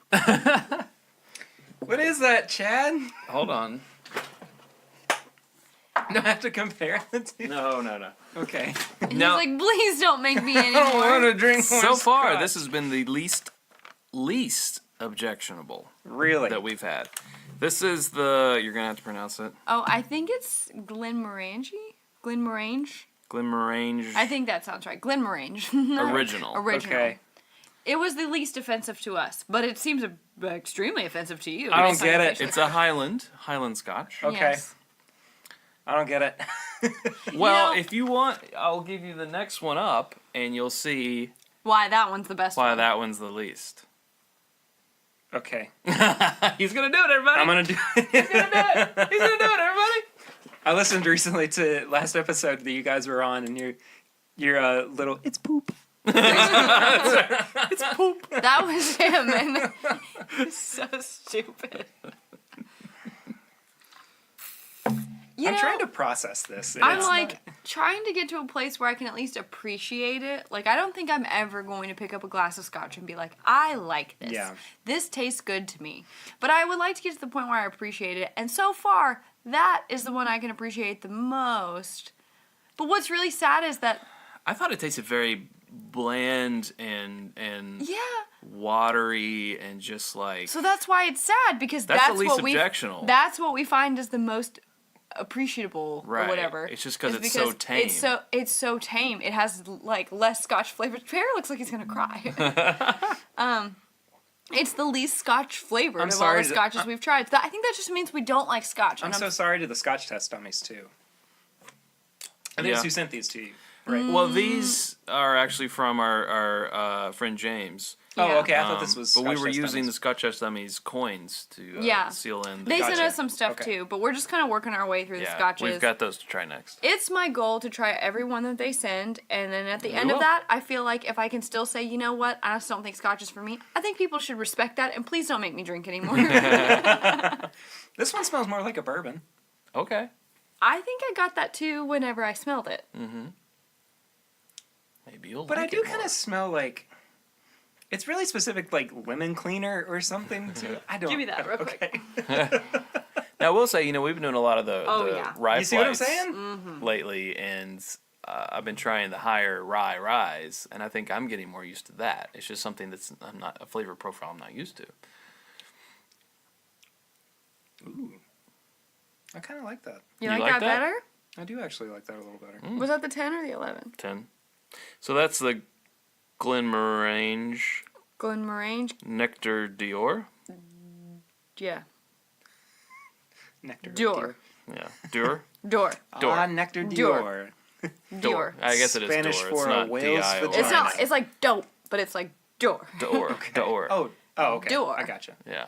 A: What is that, Chad?
B: Hold on.
A: No, I have to compare the two.
B: No.
A: Okay.
C: He's
B: Now-
C: like, please don't make me
A: I don't want
C: anymore.
A: to drink more
B: So far,
A: scotch.
B: this has been the least objectionable
A: Really?
B: that we've had. This is you're gonna have to pronounce it.
C: Oh, I think it's Glenmorangie? Glenmorange?
B: Glenmorangie
C: I think that sounds right. Glenmorange.
B: original.
C: Original.
A: Okay.
C: It was the least offensive to us, but it seems extremely offensive to you.
A: I don't
C: based on
A: get
C: your
A: it.
C: facial
B: It's a Highland Scotch.
A: Okay.
C: Yes.
A: I don't get it.
B: Well,
C: know-
B: if you want, I'll give you the next one up, and you'll see
C: Why that one's the best
B: why
C: one.
B: that one's the least.
A: Okay.
B: He's gonna do it, everybody.
A: I'm going to do it.
B: He's gonna do it, everybody.
A: I listened recently to last episode that you guys were on, and your little, it's poop.
B: It's poop.
C: That was him, and it's so stupid.
A: I'm trying to process this. and
C: I'm
A: it's
C: like
A: not-
C: trying to get to a place where I can at least appreciate it. Like, I don't think I'm ever going to pick up a glass of scotch and be like, I like this.
A: Yeah.
C: This tastes good to me. But I would like to get to the point where I appreciate it. And so far, that is the one I can appreciate the most. But what's really sad is that,
B: I thought it tasted very bland and
C: yeah.
B: watery and just like.
C: So that's why it's sad, because
B: That's
C: that's,
B: the least
C: what we
B: objectional.
C: that's what we find is the most appreciable
B: Right.
C: or whatever.
B: It's just 'cause
C: Is
B: it's so tame.
C: It's so tame. It has like less scotch flavored. Pear looks like he's gonna cry. It's the least scotch flavored
A: I'm
C: of all
A: sorry
C: the
A: to-
C: scotches we've tried. I think that just means we don't like scotch.
A: I'm
C: and
A: so sorry to the Scotch test dummies, too. I think
B: Yeah.
A: it's who sent these to you. Right.
B: Well, these are actually from our friend James.
A: Oh, okay. I thought this was.
B: But
A: Scotch
B: we were
A: Test
B: using the
A: Dummies.
B: Scotch Test Dummies coins to seal in.
C: They sent
A: Gotcha.
C: us some stuff
A: Okay.
C: too, but we're just kind of working our way through the scotches.
B: We've got those to try next.
C: It's my goal to try every one that they send, and then at the end
B: will.
C: of that, I feel like if I can still say, you know what, I just don't think Scotch is for me, I think people should respect that, and please don't make me drink anymore.
A: This one smells more like a bourbon.
B: Okay.
C: I think I got that too whenever I smelled it.
B: Mm-hmm. Maybe you'll
A: But
B: like
A: I do
B: it
A: kind
B: more.
A: of smell like. It's really specific, like lemon cleaner or something. I don't.
C: Give me that real quick.
B: Now, I will say, we've been doing a lot of the rye
A: You see what I'm
B: flights
A: saying?
B: lately, and I've been trying the higher ryes, and I think I'm getting more used to that. It's just something that's a flavor profile I'm not used to.
A: Ooh. I kind of like that.
C: You
B: You
C: like
B: like
C: that
B: that?
C: better?
A: I do actually like that a little better.
C: Was that the 10 or the 11?
B: 10. So that's the Glenmorangie
C: Glenmorangie?
B: Nectar Dior.
C: Yeah.
A: Nectar
C: Dior.
B: Yeah, Dior.
C: Door.
B: Dior.
A: Ah, Nectar
C: Dior.
A: Dior.
C: Dior.
B: I guess it is
A: Spanish
B: Dior.
A: for
B: It's
A: a
B: not
A: whale's
B: D-I-O-R.
A: vagina.
C: It's not, it's like dope, but it's like door.
B: Dior. Dior.
A: Oh, okay.
C: Dior.
A: I gotcha.
B: Yeah.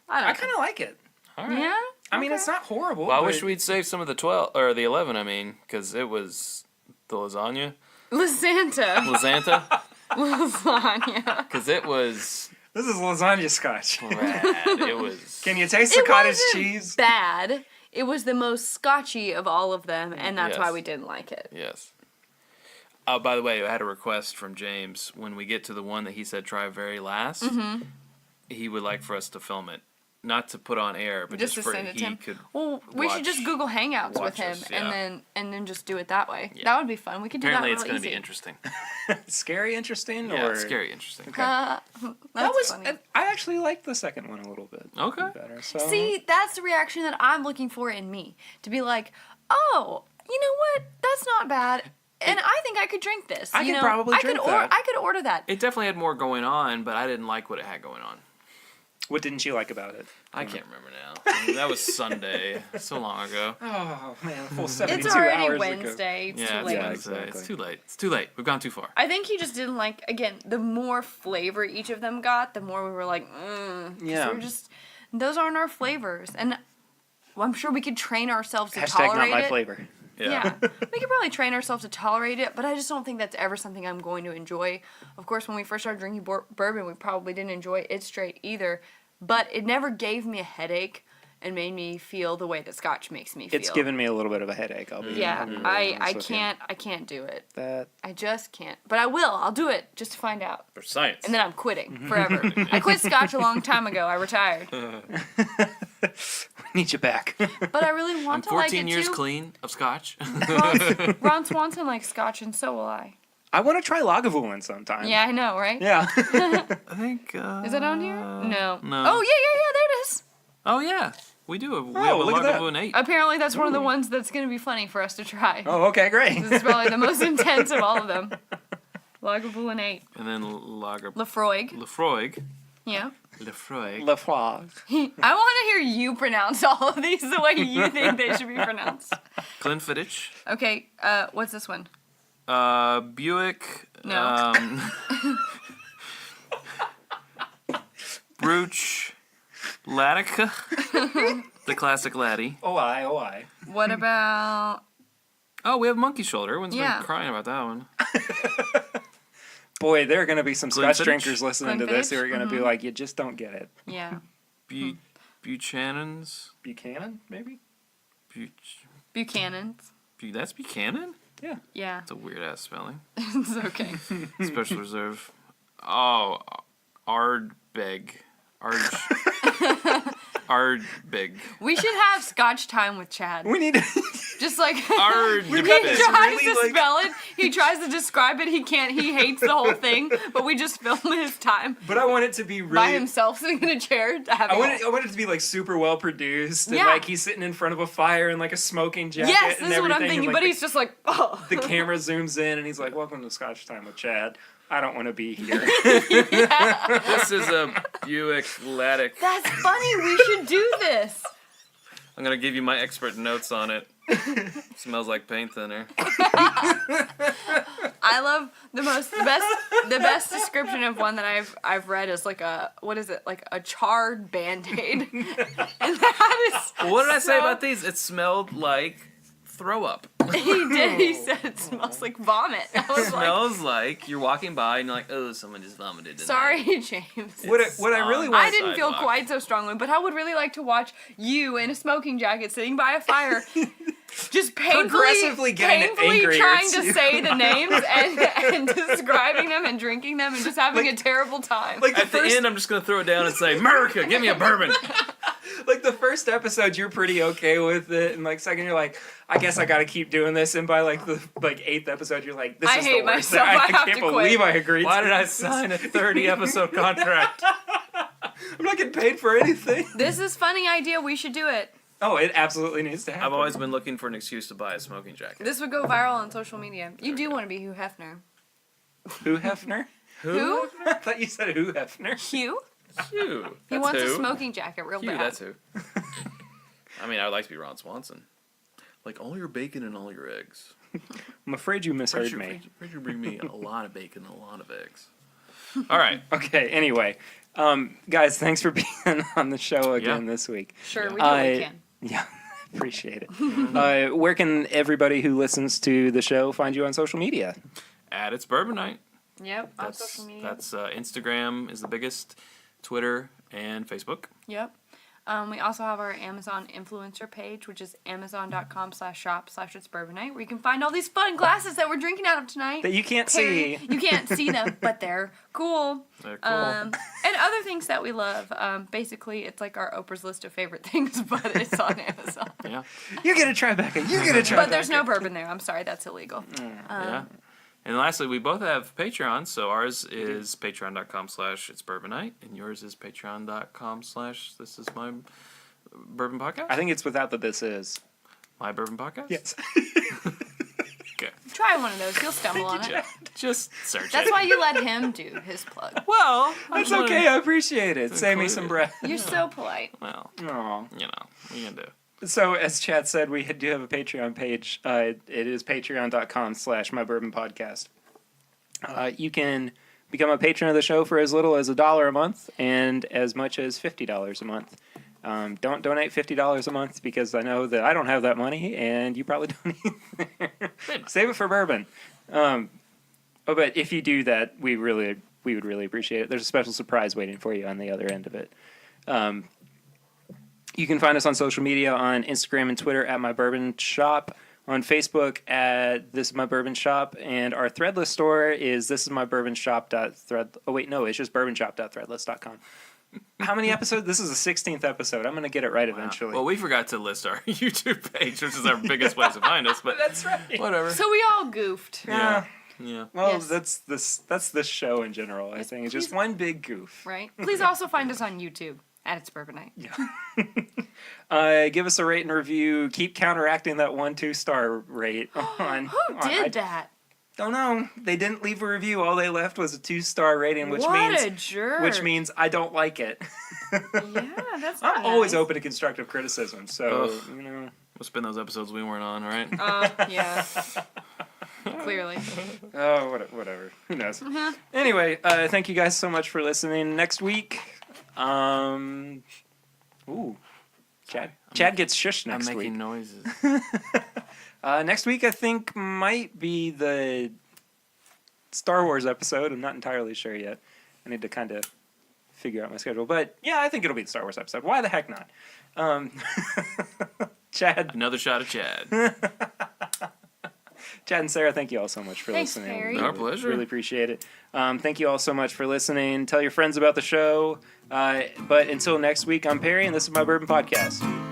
C: I
A: I kind of like it.
B: All right.
C: Yeah?
A: I mean,
C: Okay.
A: it's not horrible.
B: Well, I
A: but
B: wish we'd saved some of the 12 or the 11. I mean, because it was the lasagna,
C: Lasanta.
B: lasanta.
C: Lasagna.
B: Because it was
A: This is lasagna scotch.
B: rad. It was.
A: Can you taste the
C: It
A: cottage
C: wasn't
A: cheese?
C: bad. It was the most scotchy of all of them, and that's why
B: Yes.
C: we didn't like it.
B: Yes. Oh, by the way, I had a request from James. When we get to the one that he said try very last, he would like for us to film it. Not to put on air, but just,
C: to
B: for
C: send it
B: he
C: to him.
B: could.
C: Well, we should just
B: watch-
C: Google Hangouts with
B: watch
C: him,
B: us, yeah.
C: and then just do it that way.
B: Yeah.
C: That would be fun. We could do
B: Apparently,
C: that
B: it's
C: real
B: going to
C: easy.
B: be interesting.
A: Scary, interesting,
B: Yeah,
A: or
B: it's scary, interesting.
A: Okay.
C: That
A: That was.
C: funny.
A: I actually liked the second one a little bit.
B: Okay.
A: Better. So.
C: See, that's the reaction that I'm looking for in me. To be like, oh, you know what? That's not bad. And I think I could drink this.
A: I
C: you
A: could
C: know?
A: probably
C: I
A: drink
C: could
A: that.
C: I could order that.
B: It definitely had more going on, but I didn't like what it had going on.
A: What didn't you like about it?
B: I can't remember now. I mean, that was Sunday, so long ago.
A: Oh man, full 72
C: It's already
A: hours ago.
C: Wednesday. It's
B: Yeah,
C: too
B: it's
C: late.
B: Wednesday.
A: Exactly.
B: It's too late. It's too late. We've gone too far.
C: I think he just didn't like, again, the more flavor each of them got, the more we were like,
A: Yeah.
C: We're just, those aren't our flavors. And well, I'm sure we could train ourselves to
A: Hashtag not
C: tolerate
A: my
C: it.
A: flavor.
C: Yeah. We could probably train ourselves to tolerate it, but I just don't think that's ever something I'm going to enjoy. Of course, when we first started drinking bourbon, we probably didn't enjoy it straight either, but it never gave me a headache and made me feel the way that Scotch makes me feel.
A: It's given me a little bit of a headache. I'll be.
C: Yeah,
A: I'll be really
C: I
A: honest with you.
C: can't do it.
A: That
C: I just can't. But I will. I'll do it just to find out.
B: For science.
C: And then I'm quitting forever. I quit Scotch a long time ago. I retired.
A: we need you back.
C: But I really
B: I'm
C: want to like
B: 14
C: it
B: years
C: too.
B: clean of scotch.
C: Ron Swanson likes Scotch, and so will I.
A: I want to try Lagavulin sometime.
C: Yeah, I know, right?
A: Yeah.
B: I think.
C: Is it on here? No.
B: no.
C: Oh, yeah, there it is.
B: Oh, yeah. We do. We
A: Oh,
B: have a
A: look at that.
B: Lagavulin 8.
C: Apparently, that's one of the ones that's going to be funny for us to try.
A: Oh, okay, great.
C: This is probably the most intense of all of them. Lagavulin 8.
B: And then Lager.
C: Lafroig.
B: Lefroig.
C: Yeah.
B: Lefroig.
A: Le Frog.
C: I want to hear you pronounce all of these the way you think they should be pronounced.
B: Glenfiddich.
C: Okay, what's this one?
B: Buick.
C: No.
B: Brooch. Latica. The classic laddie.
A: Oh, I.
C: What about...
B: Oh, we have Monkey Shoulder. Everyone's
C: Yeah.
B: been crying about that one.
A: Boy, there are going to be some Scotch
B: Glenfiddich?
A: drinkers listening to this who are going to
C: Mm-hmm.
A: be like, you just don't get it.
C: Yeah.
B: Buchanan's.
A: Buchanan, maybe?
C: Buchanan's.
B: That's Buchanan?
C: Yeah.
B: That's a weird ass spelling.
C: It's okay.
B: Special reserve. Oh, Ardbeg. Ardbeg.
C: We should have Scotch time with Chad.
A: We need to...
C: Just like...
B: Ardbeg.
C: He tries
A: really,
C: to
A: like-
C: spell it. He tries to describe it. He can't. He hates the whole thing. But we just film his time
A: But I want it to be really...
C: by himself sitting in a chair.
A: I want it to be like super well produced, and
C: Yeah.
A: like he's sitting in front of a fire in like a smoking jacket.
C: Yes,
A: and
C: this is what I'm
A: everything,
C: thinking.
A: and,
C: But
A: like,
C: he's just like, oh.
A: the camera zooms in, and he's like, "Welcome to Scotch Time with Chad. I don't want to be here."
B: This is a Buick Latic.
C: That's funny. We should do this.
B: I'm gonna give you my expert notes on it. Smells like paint thinner.
C: I love the best description of one that I've read is like a charred Band-Aid. And that is
B: What did I say about these? It smelled like throw up.
C: He did. He said it smells like vomit. I was
B: Smells like you're walking by and you're like, oh, someone just vomited.
C: Sorry, James.
A: What I really want.
C: I didn't feel quite so strongly, but I would really like to watch you in a smoking jacket sitting by a fire, just
A: progressively angrier
C: trying to say the names and describing them and drinking them and just having a terrible time.
B: Like at the end, I'm just gonna throw it down and say, "America, give me a bourbon."
A: Like the first episode, you're pretty okay with it, and like second, you're like, I guess I got to keep doing this, and by like the eighth episode, you're like, this is the worst thing. I can't believe I agreed.
B: Why did I sign a 30-episode contract?
A: I'm not getting paid for anything.
C: This is a funny idea. We should do it.
A: Oh, it absolutely needs to happen.
B: I've always been looking for an excuse to buy a smoking jacket.
C: This would go viral on social media. You do want to be Hugh Hefner.
A: Hugh Hefner?
C: Who?
A: I thought you said Hugh Hefner.
C: Hugh?
B: Hugh.
C: He wants a smoking jacket real
B: Hugh,
C: bad.
B: that's who. I mean, I would like to be Ron Swanson. Like all your bacon and all your eggs.
A: I'm afraid you misheard me.
B: Afraid you bring me a lot of bacon and a lot of eggs. All right.
A: Okay, anyway. Guys, thanks for being on the show again this week.
C: Sure, we do what we can.
A: Yeah, appreciate it. Where can everybody who listens to the show find you on social media?
B: At It's Bourbon Night.
C: Yep, on social media.
B: That's Instagram is the biggest, Twitter, and Facebook.
C: Yep. We also have our Amazon influencer page, which is amazon.com/shop/itsbourbonnight, where you can find all these fun glasses that we're drinking out of tonight.
A: That you can't see.
C: You can't see them, but they're cool.
B: They're cool.
C: And other things that we love. Basically, it's like our Oprah's list of favorite things, but it's on Amazon.
B: Yeah.
A: You're going to Tribeca. You're going to Tribeca.
C: But there's no bourbon there. I'm sorry, that's illegal.
B: Yeah. And lastly, we both have Patreon. So ours is patreon.com/itsbourbonnight, and yours is patreon.com/this is my bourbon podcast.
A: I think it's without the this is.
B: My bourbon podcast?
A: Yes.
B: Okay.
C: Try one of those. You'll stumble on it.
B: Just search
C: That's
B: it.
C: why you let him do his plug.
B: Well,
A: That's okay. I appreciate it. Save me some breath.
C: You're so polite.
B: Well,
A: Aw.
B: you know, what are you going to do?
A: So, as Chad said, we do have a Patreon page. It is patreon.com/mybourbonpodcast. You can become a patron of the show for as little as $1 a month and as much as $50 a month. Don't donate $50 a month because I know that I don't have that money and you probably don't either. Save it for bourbon. But if you do that, we would really appreciate it. There's a special surprise waiting for you on the other end of it. You can find us on social media on Instagram and Twitter at My Bourbon Shop, on Facebook at This Is My Bourbon Shop, and our Threadless store is it's just bourbonshop.threadless.com. How many episodes? This is the 16th episode. I'm going to get it right eventually.
B: Well, we forgot to list our YouTube page, which is our biggest place to find us, but
A: that's right.
B: Whatever.
C: So we all goofed.
A: Yeah. Well,
C: Yes.
A: that's this show in general, I think. It's just one big goof.
C: Right. Please also find us on YouTube at It's Bourbon Night.
A: Yeah. Give us a rate and review. Keep counteracting that 1-2-star rate on.
C: Who did that?
A: Don't know. They didn't leave a review. All they left was a 2-star rating, which means I don't like it.
C: Yeah, that's not
A: I'm always
C: nice.
A: open to constructive criticism, so
B: We'll spin those episodes we weren't on, right?
C: Yeah. Clearly.
A: Oh, whatever. Who knows? Anyway, thank you guys so much for listening. Next week, Chad gets shushed next week.
B: I'm making noises.
A: Next week, I think, might be the Star Wars episode. I'm not entirely sure yet. I need to kind of figure out my schedule. But, yeah, I think it'll be the Star Wars episode. Why the heck not? Chad.
B: Another shot of Chad.
A: Chad and Sarah, thank you all so much for listening.
C: Perry.
B: Our pleasure.
A: Really appreciate it. Thank you all so much for listening. Tell your friends about the show. But until next week, I'm Perry, and this is My Bourbon Podcast.